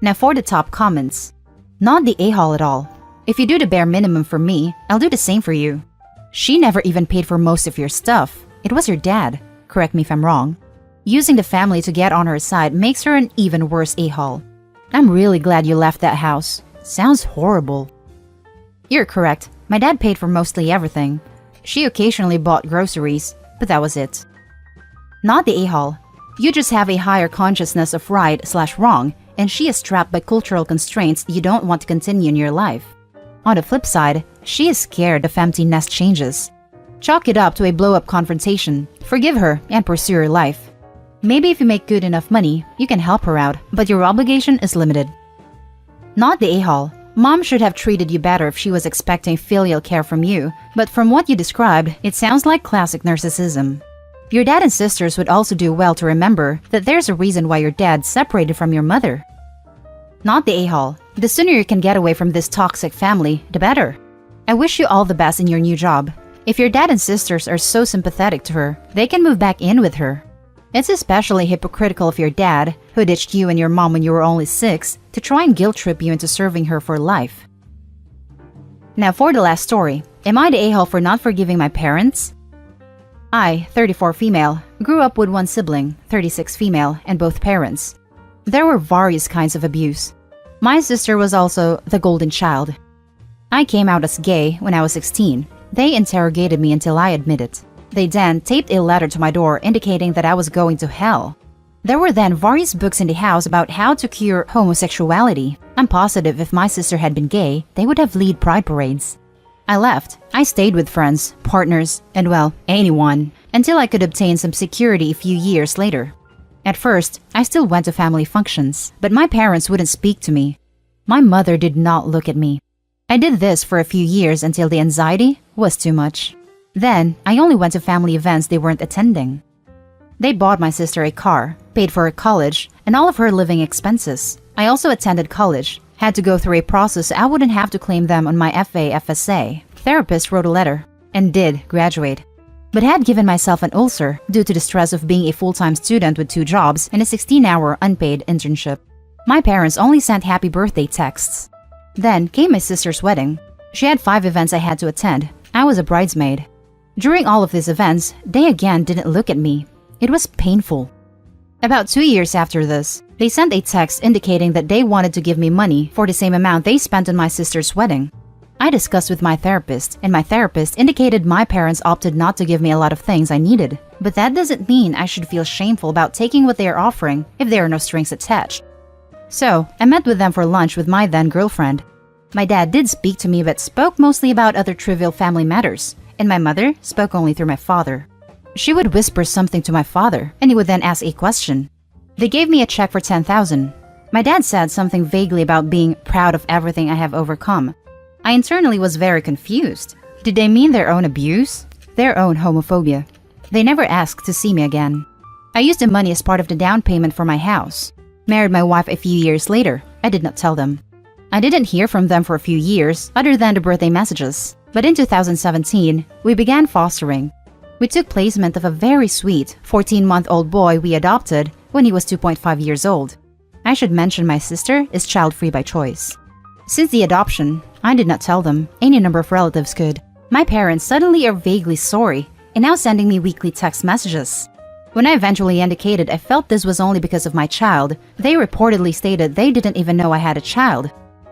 Now for the top comments. Not the a-hole at all. If you do the bare minimum for me, I'll do the same for you. She never even paid for most of your stuff. It was your dad. Correct me if I'm wrong. Using the family to get on her side makes her an even worse a-hole. I'm really glad you left that house. Sounds horrible. You're correct. My dad paid for mostly everything. She occasionally bought groceries, but that was it. Not the a-hole. You just have a higher consciousness of right/wrong, and she is trapped by cultural constraints you don't want to continue in your life. On the flip side, she is scared of empty nest changes. Chalk it up to a blow-up confrontation. Forgive her and pursue your life. Maybe if you make good enough money, you can help her out, but your obligation is limited. Not the a-hole. Mom should have treated you better if she was expecting filial care from you, but from what you described, it sounds like classic narcissism. Your dad and sisters would also do well to remember that there's a reason why your dad separated from your mother. Not the a-hole. The sooner you can get away from this toxic family, the better. I wish you all the best in your new job. If your dad and sisters are so sympathetic to her, they can move back in with her. It's especially hypocritical of your dad, who ditched you and your mom when you were only 6, to try and guilt-trip you into serving her for life. Now for the last story. Am I the a-hole for not forgiving my parents? I, 34 female, grew up with one sibling, 36 female, and both parents. There were various kinds of abuse. My sister was also the golden child. I came out as gay when I was 16. They interrogated me until I admitted. They then taped a letter to my door indicating that I was going to hell. There were then various books in the house about how to cure homosexuality. I'm positive if my sister had been gay, they would have led pride parades. I left. I stayed with friends, partners, and well, anyone, until I could obtain some security a few years later. At first, I still went to family functions, but my parents wouldn't speak to me. My mother did not look at me. I did this for a few years until the anxiety was too much. Then, I only went to family events they weren't attending. They bought my sister a car, paid for her college, and all of her living expenses. I also attended college, had to go through a process so I wouldn't have to claim them on my FA/FSA. Therapist wrote a letter, and did graduate. But had given myself an ulcer due to the stress of being a full-time student with 2 jobs and a 16-hour unpaid internship. My parents only sent happy birthday texts. Then came my sister's wedding. She had 5 events I had to attend. I was a bridesmaid. During all of these events, they again didn't look at me. It was painful. About 2 years after this, they sent a text indicating that they wanted to give me money for the same amount they spent on my sister's wedding. I discussed with my therapist, and my therapist indicated my parents opted not to give me a lot of things I needed. But that doesn't mean I should feel shameful about taking what they are offering if there are no strings attached. So, I met with them for lunch with my then girlfriend. My dad did speak to me but spoke mostly about other trivial family matters, and my mother spoke only through my father. She would whisper something to my father, and he would then ask a question. They gave me a check for $10,000. My dad said something vaguely about being proud of everything I have overcome. I internally was very confused. Did they mean their own abuse? Their own homophobia? They never asked to see me again. I used the money as part of the down payment for my house. Married my wife a few years later. I did not tell them. I didn't hear from them for a few years, other than the birthday messages. But in 2017, we began fostering. We took placement of a very sweet 14-month-old boy we adopted when he was 2.5 years old. I should mention my sister is child-free by choice. Since the adoption, I did not tell them. Any number of relatives could. My parents suddenly are vaguely sorry and now sending me weekly text messages. When I eventually indicated I felt this was only because of my child, they reportedly stated they didn't even know I had a child.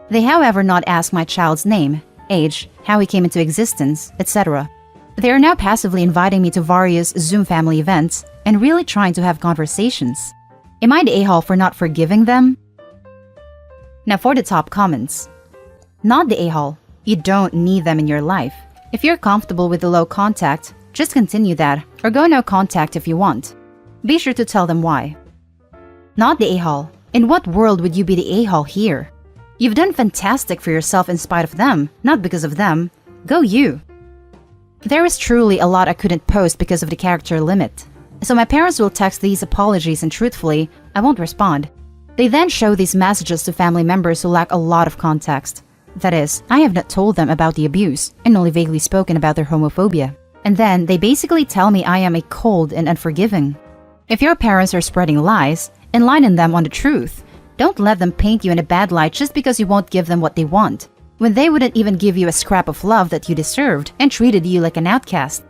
They however not asked my child's name, age, how he came into existence, etc. They are now passively inviting me to various Zoom family events and really trying to have conversations. Am I the a-hole for not forgiving them? Now for the top comments. Not the a-hole. You don't need them in your life. If you're comfortable with the low contact, just continue that or go no contact if you want. Be sure to tell them why. Not the a-hole. In what world would you be the a-hole here? You've done fantastic for yourself in spite of them, not because of them. Go you. There is truly a lot I couldn't post because of the character limit. So my parents will text these apologies and truthfully, I won't respond. They then show these messages to family members who lack a lot of context. That is, I have not told them about the abuse and only vaguely spoken about their homophobia. And then they basically tell me I am a cold and unforgiving. If your parents are spreading lies, enlighten them on the truth. Don't let them paint you in a bad light just because you won't give them what they want. when they wouldn't even give you a scrap of love that you deserved and treated you like an outcast.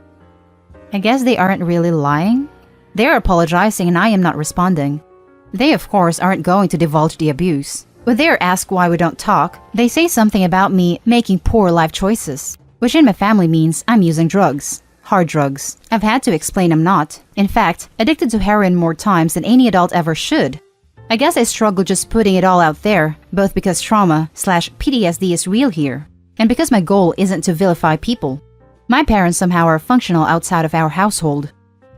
I guess they aren't really lying. They're apologizing and I am not responding. They, of course, aren't going to divulge the abuse. When they are asked why we don't talk, they say something about me making poor life choices, which in my family means I'm using drugs. Hard drugs. I've had to explain I'm not. In fact, addicted to heroin more times than any adult ever should. I guess I struggle just putting it all out there, both because trauma/PTSD is real here, and because my goal isn't to vilify people. My parents somehow are functional outside of our household.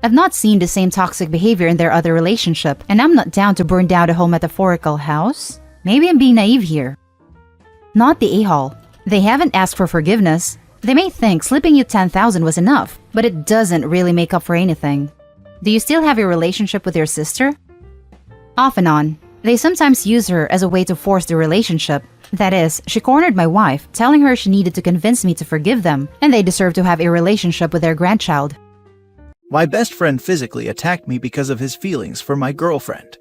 I've not seen the same toxic behavior in their other relationship, and I'm not down to burn down the whole metaphorical house. Maybe I'm being naive here. Not the a-hole. They haven't asked for forgiveness. They may think slipping you 10,000 was enough, but it doesn't really make up for anything. Do you still have a relationship with your sister? Off and on. They sometimes use her as a way to force the relationship. That is, she cornered my wife, telling her she needed to convince me to forgive them, and they deserve to have a relationship with their grandchild. My best friend physically attacked me because of his feelings for my girlfriend.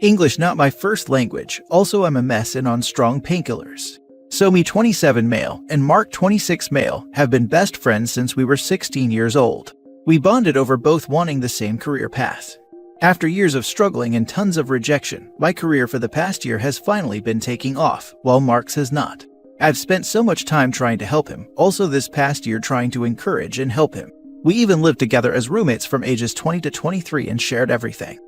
English not my first language, also I'm a mess and on strong painkillers. So me 27 male and Mark 26 male have been best friends since we were 16 years old. We bonded over both wanting the same career path. After years of struggling and tons of rejection, my career for the past year has finally been taking off, while Mark's has not. I've spent so much time trying to help him, also this past year trying to encourage and help him. We even lived together as roommates from ages 20 to 23 and shared everything.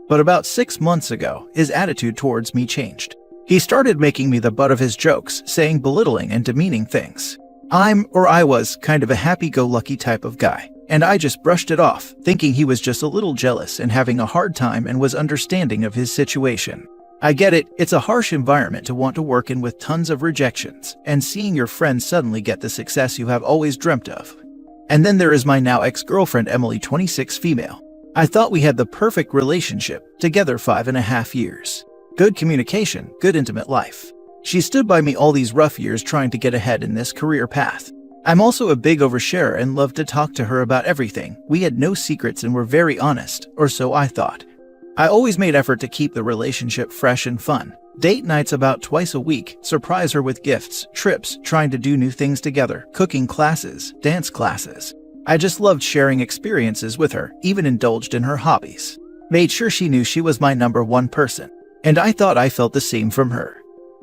But about 6 months ago, his attitude towards me changed. He started making me the butt of his jokes, saying belittling and demeaning things. I was kind of a happy-go-lucky type of guy, and I just brushed it off, thinking he was just a little jealous and having a hard time and was understanding of his situation. I get it, it's a harsh environment to want to work in with tons of rejections, and seeing your friends suddenly get the success you have always dreamt of. And then there is my now ex-girlfriend Emily, 26 female. I thought we had the perfect relationship, together 5.5 years. Good communication, good intimate life. She stood by me all these rough years trying to get ahead in this career path. I'm also a big oversharer and love to talk to her about everything. We had no secrets and were very honest, or so I thought. I always made effort to keep the relationship fresh and fun. Date nights about twice a week, surprise her with gifts, trips, trying to do new things together, cooking classes, dance classes. I just loved sharing experiences with her, even indulged in her hobbies. Made sure she knew she was my number one person. And I thought I felt the same from her.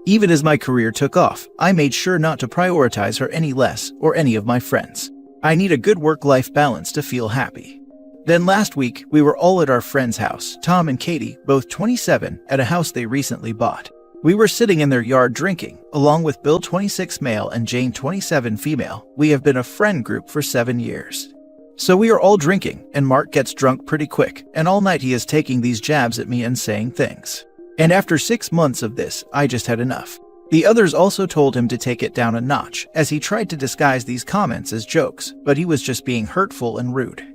Even as my career took off, I made sure not to prioritize her any less or any of my friends. I need a good work-life balance to feel happy. Then last week, we were all at our friend's house, Tom and Katie, both 27, at a house they recently bought. We were sitting in their yard drinking, along with Bill 26 male and Jane 27 female. We have been a friend group for 7 years. So we are all drinking, and Mark gets drunk pretty quick, and all night he is taking these jabs at me and saying things. And after 6 months of this, I just had enough. The others also told him to take it down a notch, as he tried to disguise these comments as jokes, but he was just being hurtful and rude.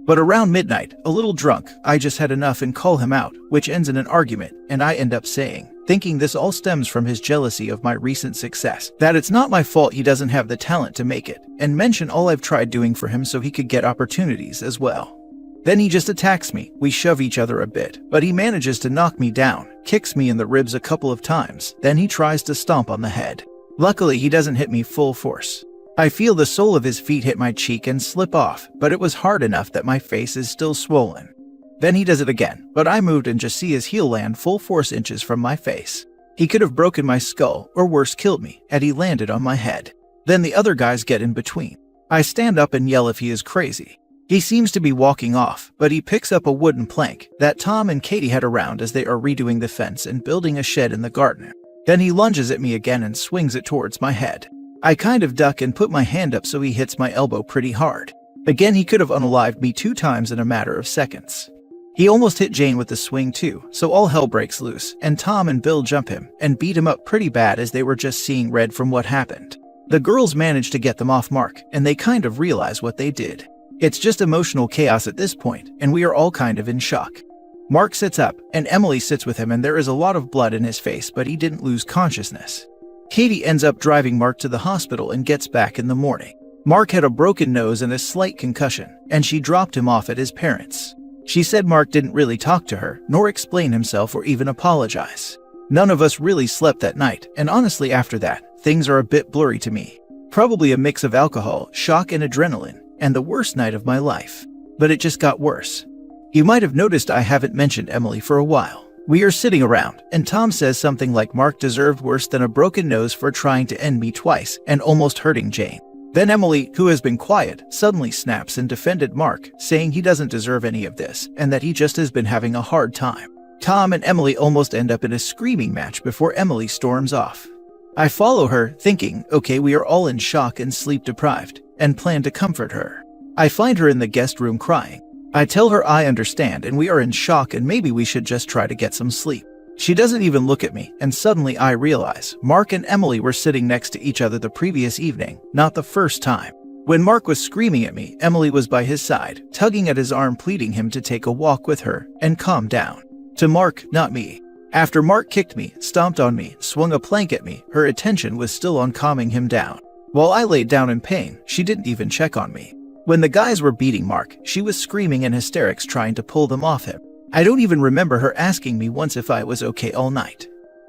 But around midnight, a little drunk, I just had enough and call him out, which ends in an argument, and I end up saying, thinking this all stems from his jealousy of my recent success, that it's not my fault he doesn't have the talent to make it, and mention all I've tried doing for him so he could get opportunities as well. Then he just attacks me. We shove each other a bit, but he manages to knock me down, kicks me in the ribs a couple of times, then he tries to stomp on the head. Luckily, he doesn't hit me full force. I feel the sole of his feet hit my cheek and slip off, but it was hard enough that my face is still swollen. Then he does it again, but I moved and just see his heel land full force inches from my face. He could have broken my skull, or worse killed me, had he landed on my head. Then the other guys get in between. I stand up and yell if he is crazy. He seems to be walking off, but he picks up a wooden plank that Tom and Katie had around as they are redoing the fence and building a shed in the garden. Then he lunges at me again and swings it towards my head. I kind of duck and put my hand up so he hits my elbow pretty hard. Again, he could have unalived me 2 times in a matter of seconds. He almost hit Jane with the swing too, so all hell breaks loose, and Tom and Bill jump him and beat him up pretty bad as they were just seeing red from what happened. The girls manage to get them off Mark, and they kind of realize what they did. It's just emotional chaos at this point, and we are all kind of in shock. Mark sits up, and Emily sits with him, and there is a lot of blood in his face, but he didn't lose consciousness. Katie ends up driving Mark to the hospital and gets back in the morning. Mark had a broken nose and a slight concussion, and she dropped him off at his parents'. She said Mark didn't really talk to her, nor explain himself or even apologize. None of us really slept that night, and honestly after that, things are a bit blurry to me. Probably a mix of alcohol, shock and adrenaline, and the worst night of my life. But it just got worse. You might have noticed I haven't mentioned Emily for a while. We are sitting around, and Tom says something like Mark deserved worse than a broken nose for trying to end me twice and almost hurting Jane. Then Emily, who has been quiet, suddenly snaps and defended Mark, saying he doesn't deserve any of this and that he just has been having a hard time. Tom and Emily almost end up in a screaming match before Emily storms off. I follow her, thinking, okay, we are all in shock and sleep deprived, and plan to comfort her. I find her in the guest room crying. I tell her I understand and we are in shock and maybe we should just try to get some sleep. She doesn't even look at me, and suddenly I realize Mark and Emily were sitting next to each other the previous evening, not the first time. When Mark was screaming at me, Emily was by his side, tugging at his arm, pleading him to take a walk with her and calm down. To Mark, not me. After Mark kicked me, stomped on me, swung a plank at me, her attention was still on calming him down. While I laid down in pain, she didn't even check on me. When the guys were beating Mark, she was screaming in hysterics trying to pull them off him. I don't even remember her asking me once if I was okay all night.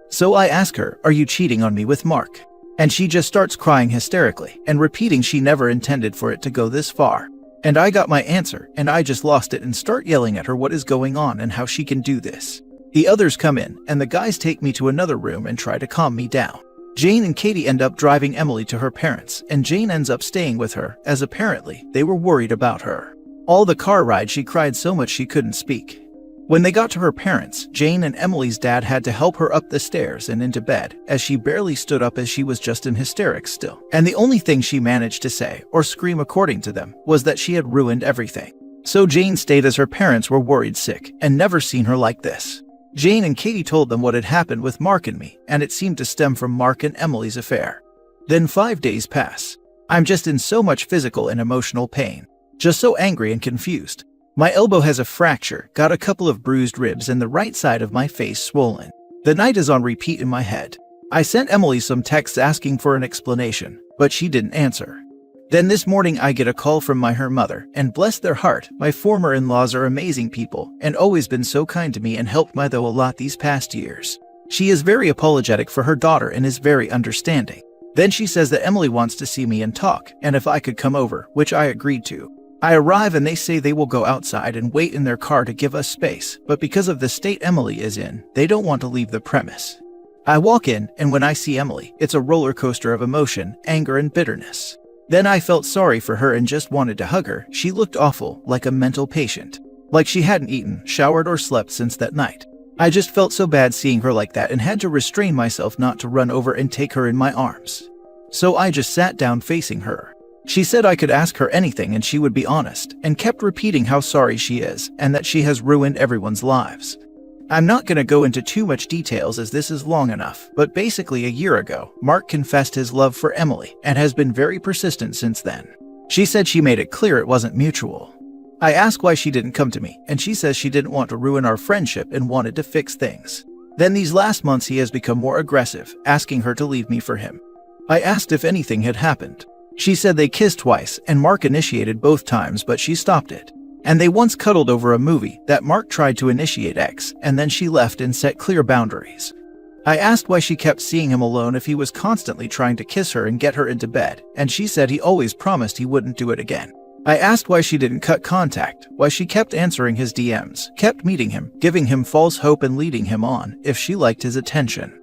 So I ask her, are you cheating on me with Mark? And she just starts crying hysterically and repeating she never intended for it to go this far. And I got my answer, and I just lost it and start yelling at her what is going on and how she can do this. The others come in, and the guys take me to another room and try to calm me down. Jane and Katie end up driving Emily to her parents, and Jane ends up staying with her, as apparently they were worried about her. All the car ride she cried so much she couldn't speak. When they got to her parents, Jane and Emily's dad had to help her up the stairs and into bed, as she barely stood up as she was just in hysterics still. And the only thing she managed to say, or scream according to them, was that she had ruined everything. So Jane stayed as her parents were worried sick, and never seen her like this. Jane and Katie told them what had happened with Mark and me, and it seemed to stem from Mark and Emily's affair. Then 5 days pass. I'm just in so much physical and emotional pain. Just so angry and confused. My elbow has a fracture, got a couple of bruised ribs, and the right side of my face swollen. The night is on repeat in my head. I sent Emily some texts asking for an explanation, but she didn't answer. Then this morning I get a call from her mother, and bless their heart, my former in-laws are amazing people and always been so kind to me and helped me though a lot these past years. She is very apologetic for her daughter and is very understanding. Then she says that Emily wants to see me and talk, and if I could come over, which I agreed to. I arrive and they say they will go outside and wait in their car to give us space, but because of the state Emily is in, they don't want to leave the premise. I walk in, and when I see Emily, it's a roller coaster of emotion, anger, and bitterness. Then I felt sorry for her and just wanted to hug her. She looked awful, like a mental patient. Like she hadn't eaten, showered, or slept since that night. I just felt so bad seeing her like that and had to restrain myself not to run over and take her in my arms. So I just sat down facing her. She said I could ask her anything and she would be honest, and kept repeating how sorry she is and that she has ruined everyone's lives. I'm not going to go into too much details as this is long enough, but basically a year ago, Mark confessed his love for Emily and has been very persistent since then. She said she made it clear it wasn't mutual. I asked why she didn't come to me, and she says she didn't want to ruin our friendship and wanted to fix things. Then these last months he has become more aggressive, asking her to leave me for him. I asked if anything had happened. She said they kissed twice, and Mark initiated both times, but she stopped it. And they once cuddled over a movie that Mark tried to initiate X, and then she left and set clear boundaries. I asked why she kept seeing him alone if he was constantly trying to kiss her and get her into bed, and she said he always promised he wouldn't do it again. I asked why she didn't cut contact, why she kept answering his DMs, kept meeting him, giving him false hope and leading him on if she liked his attention.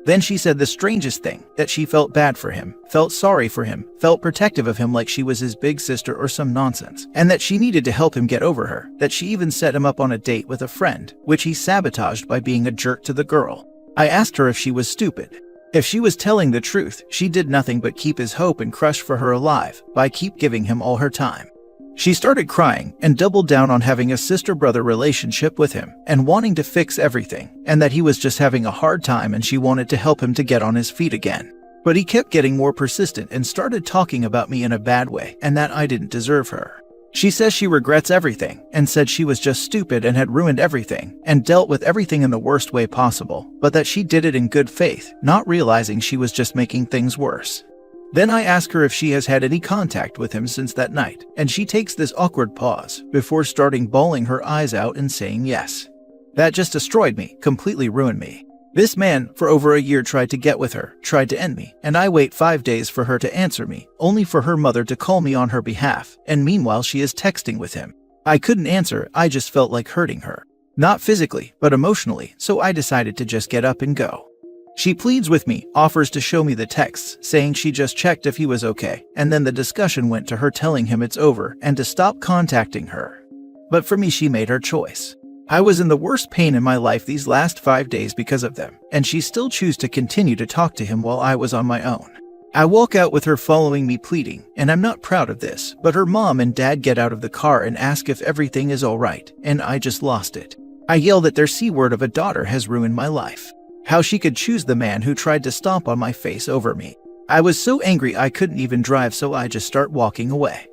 Then she said the strangest thing, that she felt bad for him, felt sorry for him, felt protective of him like she was his big sister or some nonsense, and that she needed to help him get over her, that she even set him up on a date with a friend, which he sabotaged by being a jerk to the girl. I asked her if she was stupid. If she was telling the truth, she did nothing but keep his hope and crush for her alive by keep giving him all her time. She started crying and doubled down on having a sister-brother relationship with him and wanting to fix everything, and that he was just having a hard time and she wanted to help him to get on his feet again. But he kept getting more persistent and started talking about me in a bad way and that I didn't deserve her. She says she regrets everything and said she was just stupid and had ruined everything and dealt with everything in the worst way possible, but that she did it in good faith, not realizing she was just making things worse. Then I ask her if she has had any contact with him since that night, and she takes this awkward pause before starting bawling her eyes out and saying yes. That just destroyed me, completely ruined me. This man, for over a year, tried to get with her, tried to end me, and I wait 5 days for her to answer me, only for her mother to call me on her behalf, and meanwhile she is texting with him. I couldn't answer, I just felt like hurting her. Not physically, but emotionally, so I decided to just get up and go. She pleads with me, offers to show me the texts, saying she just checked if he was okay, and then the discussion went to her telling him it's over and to stop contacting her. But for me, she made her choice. I was in the worst pain in my life these last 5 days because of them, and she still chose to continue to talk to him while I was on my own. I walk out with her following me pleading, and I'm not proud of this, but her mom and dad get out of the car and ask if everything is alright, and I just lost it. I yell that their C-word of a daughter has ruined my life. How she could choose the man who tried to stomp on my face over me. I was so angry I couldn't even drive, so I just start walking away.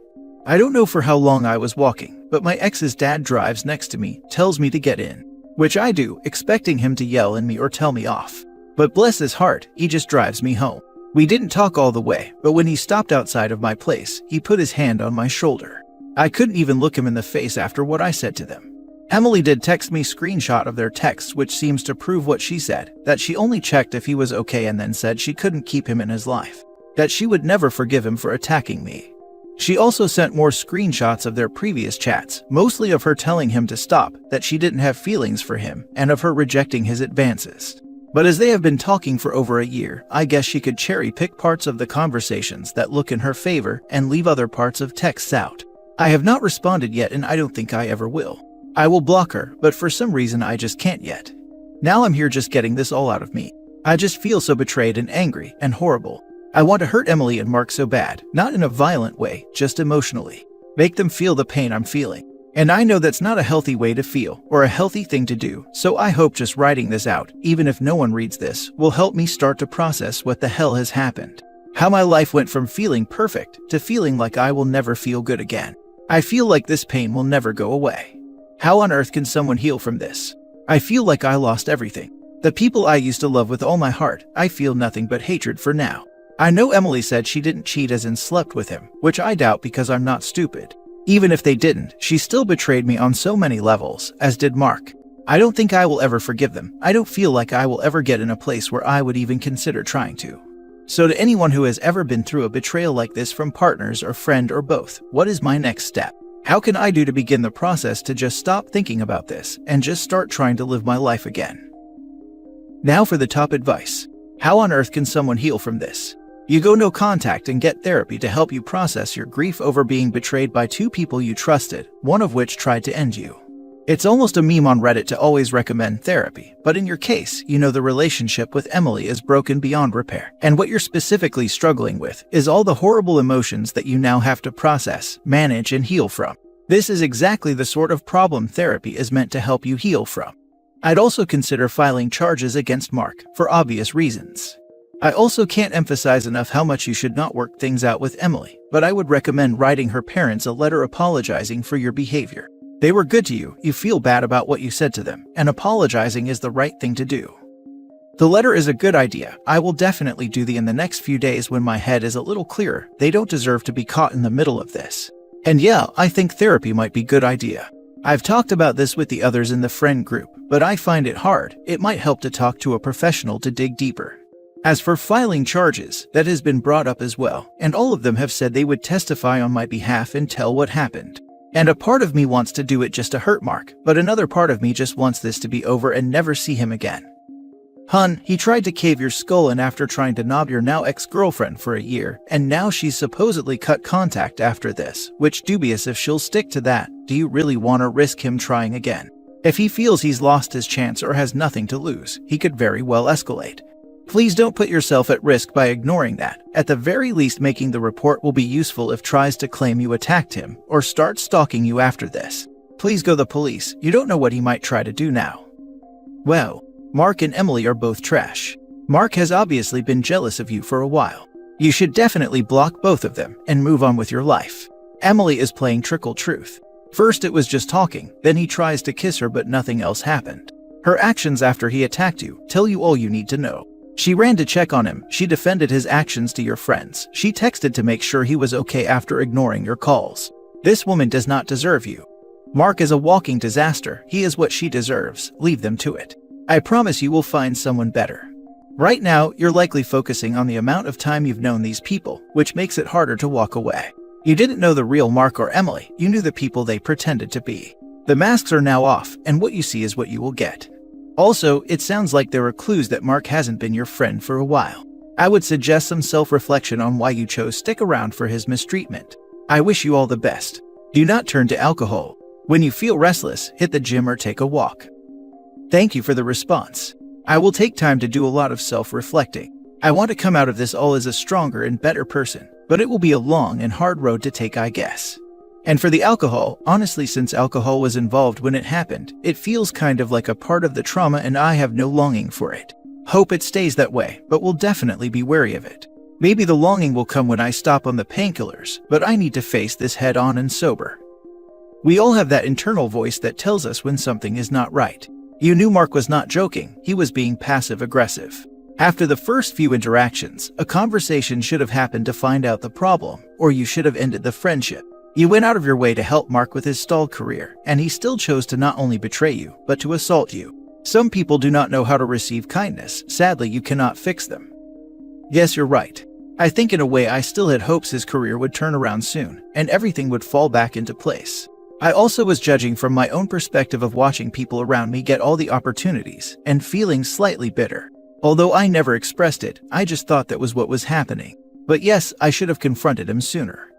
I don't know for how long I was walking, but my ex's dad drives next to me, tells me to get in, which I do, expecting him to yell at me or tell me off. But bless his heart, he just drives me home. We didn't talk all the way, but when he stopped outside of my place, he put his hand on my shoulder. I couldn't even look him in the face after what I said to them. Emily did text me screenshot of their texts, which seems to prove what she said, that she only checked if he was okay and then said she couldn't keep him in his life, that she would never forgive him for attacking me. She also sent more screenshots of their previous chats, mostly of her telling him to stop, that she didn't have feelings for him, and of her rejecting his advances. But as they have been talking for over a year, I guess she could cherry pick parts of the conversations that look in her favor and leave other parts of texts out. I have not responded yet, and I don't think I ever will. I will block her, but for some reason I just can't yet. Now I'm here just getting this all out of me. I just feel so betrayed and angry and horrible. I want to hurt Emily and Mark so bad, not in a violent way, just emotionally. Make them feel the pain I'm feeling. And I know that's not a healthy way to feel, or a healthy thing to do, so I hope just writing this out, even if no one reads this, will help me start to process what the hell has happened. How my life went from feeling perfect to feeling like I will never feel good again. I feel like this pain will never go away. How on earth can someone heal from this? I feel like I lost everything. The people I used to love with all my heart, I feel nothing but hatred for now. I know Emily said she didn't cheat as in slept with him, which I doubt because I'm not stupid. Even if they didn't, she still betrayed me on so many levels, as did Mark. I don't think I will ever forgive them. I don't feel like I will ever get in a place where I would even consider trying to. So to anyone who has ever been through a betrayal like this from partners or friend or both, what is my next step? How can I do to begin the process to just stop thinking about this and just start trying to live my life again? Now for the top advice. How on earth can someone heal from this? You go no contact and get therapy to help you process your grief over being betrayed by two people you trusted, one of which tried to end you. It's almost a meme on Reddit to always recommend therapy, but in your case, you know the relationship with Emily is broken beyond repair, and what you're specifically struggling with is all the horrible emotions that you now have to process, manage, and heal from. This is exactly the sort of problem therapy is meant to help you heal from. I'd also consider filing charges against Mark, for obvious reasons. I also can't emphasize enough how much you should not work things out with Emily, but I would recommend writing her parents a letter apologizing for your behavior. They were good to you, you feel bad about what you said to them, and apologizing is the right thing to do. The letter is a good idea. I will definitely do in the next few days when my head is a little clearer. They don't deserve to be caught in the middle of this. And yeah, I think therapy might be a good idea. I've talked about this with the others in the friend group, but I find it hard. It might help to talk to a professional to dig deeper. As for filing charges, that has been brought up as well, and all of them have said they would testify on my behalf and tell what happened. And a part of me wants to do it just to hurt Mark, but another part of me just wants this to be over and never see him again. Hun, he tried to cave your skull in after trying to knob your now ex-girlfriend for a year, and now she's supposedly cut contact after this, which dubious if she'll stick to that. Do you really want to risk him trying again? If he feels he's lost his chance or has nothing to lose, he could very well escalate. Please don't put yourself at risk by ignoring that. At the very least, making the report will be useful if tries to claim you attacked him or start stalking you after this. Please go to the police. You don't know what he might try to do now. Well, Mark and Emily are both trash. Mark has obviously been jealous of you for a while. You should definitely block both of them and move on with your life. Emily is playing trickle truth. First it was just talking, then he tries to kiss her but nothing else happened. Her actions after he attacked you tell you all you need to know. She ran to check on him, she defended his actions to your friends, she texted to make sure he was okay after ignoring your calls. This woman does not deserve you. Mark is a walking disaster, he is what she deserves, leave them to it. I promise you will find someone better. Right now, you're likely focusing on the amount of time you've known these people, which makes it harder to walk away. You didn't know the real Mark or Emily, you knew the people they pretended to be. The masks are now off, and what you see is what you will get. Also, it sounds like there are clues that Mark hasn't been your friend for a while. I would suggest some self-reflection on why you chose stick around for his mistreatment. I wish you all the best. Do not turn to alcohol. When you feel restless, hit the gym or take a walk. Thank you for the response. I will take time to do a lot of self-reflecting. I want to come out of this all as a stronger and better person, but it will be a long and hard road to take, I guess. And for the alcohol, honestly, since alcohol was involved when it happened, it feels kind of like a part of the trauma and I have no longing for it. Hope it stays that way, but will definitely be wary of it. Maybe the longing will come when I stop on the painkillers, but I need to face this head on and sober. We all have that internal voice that tells us when something is not right. You knew Mark was not joking, he was being passive-aggressive. After the first few interactions, a conversation should have happened to find out the problem, or you should have ended the friendship. You went out of your way to help Mark with his stalled career, and he still chose to not only betray you, but to assault you. Some people do not know how to receive kindness, sadly you cannot fix them. Yes, you're right. I think in a way I still had hopes his career would turn around soon, and everything would fall back into place. I also was judging from my own perspective of watching people around me get all the opportunities, and feeling slightly bitter. Although I never expressed it, I just thought that was what was happening. But yes, I should have confronted him sooner.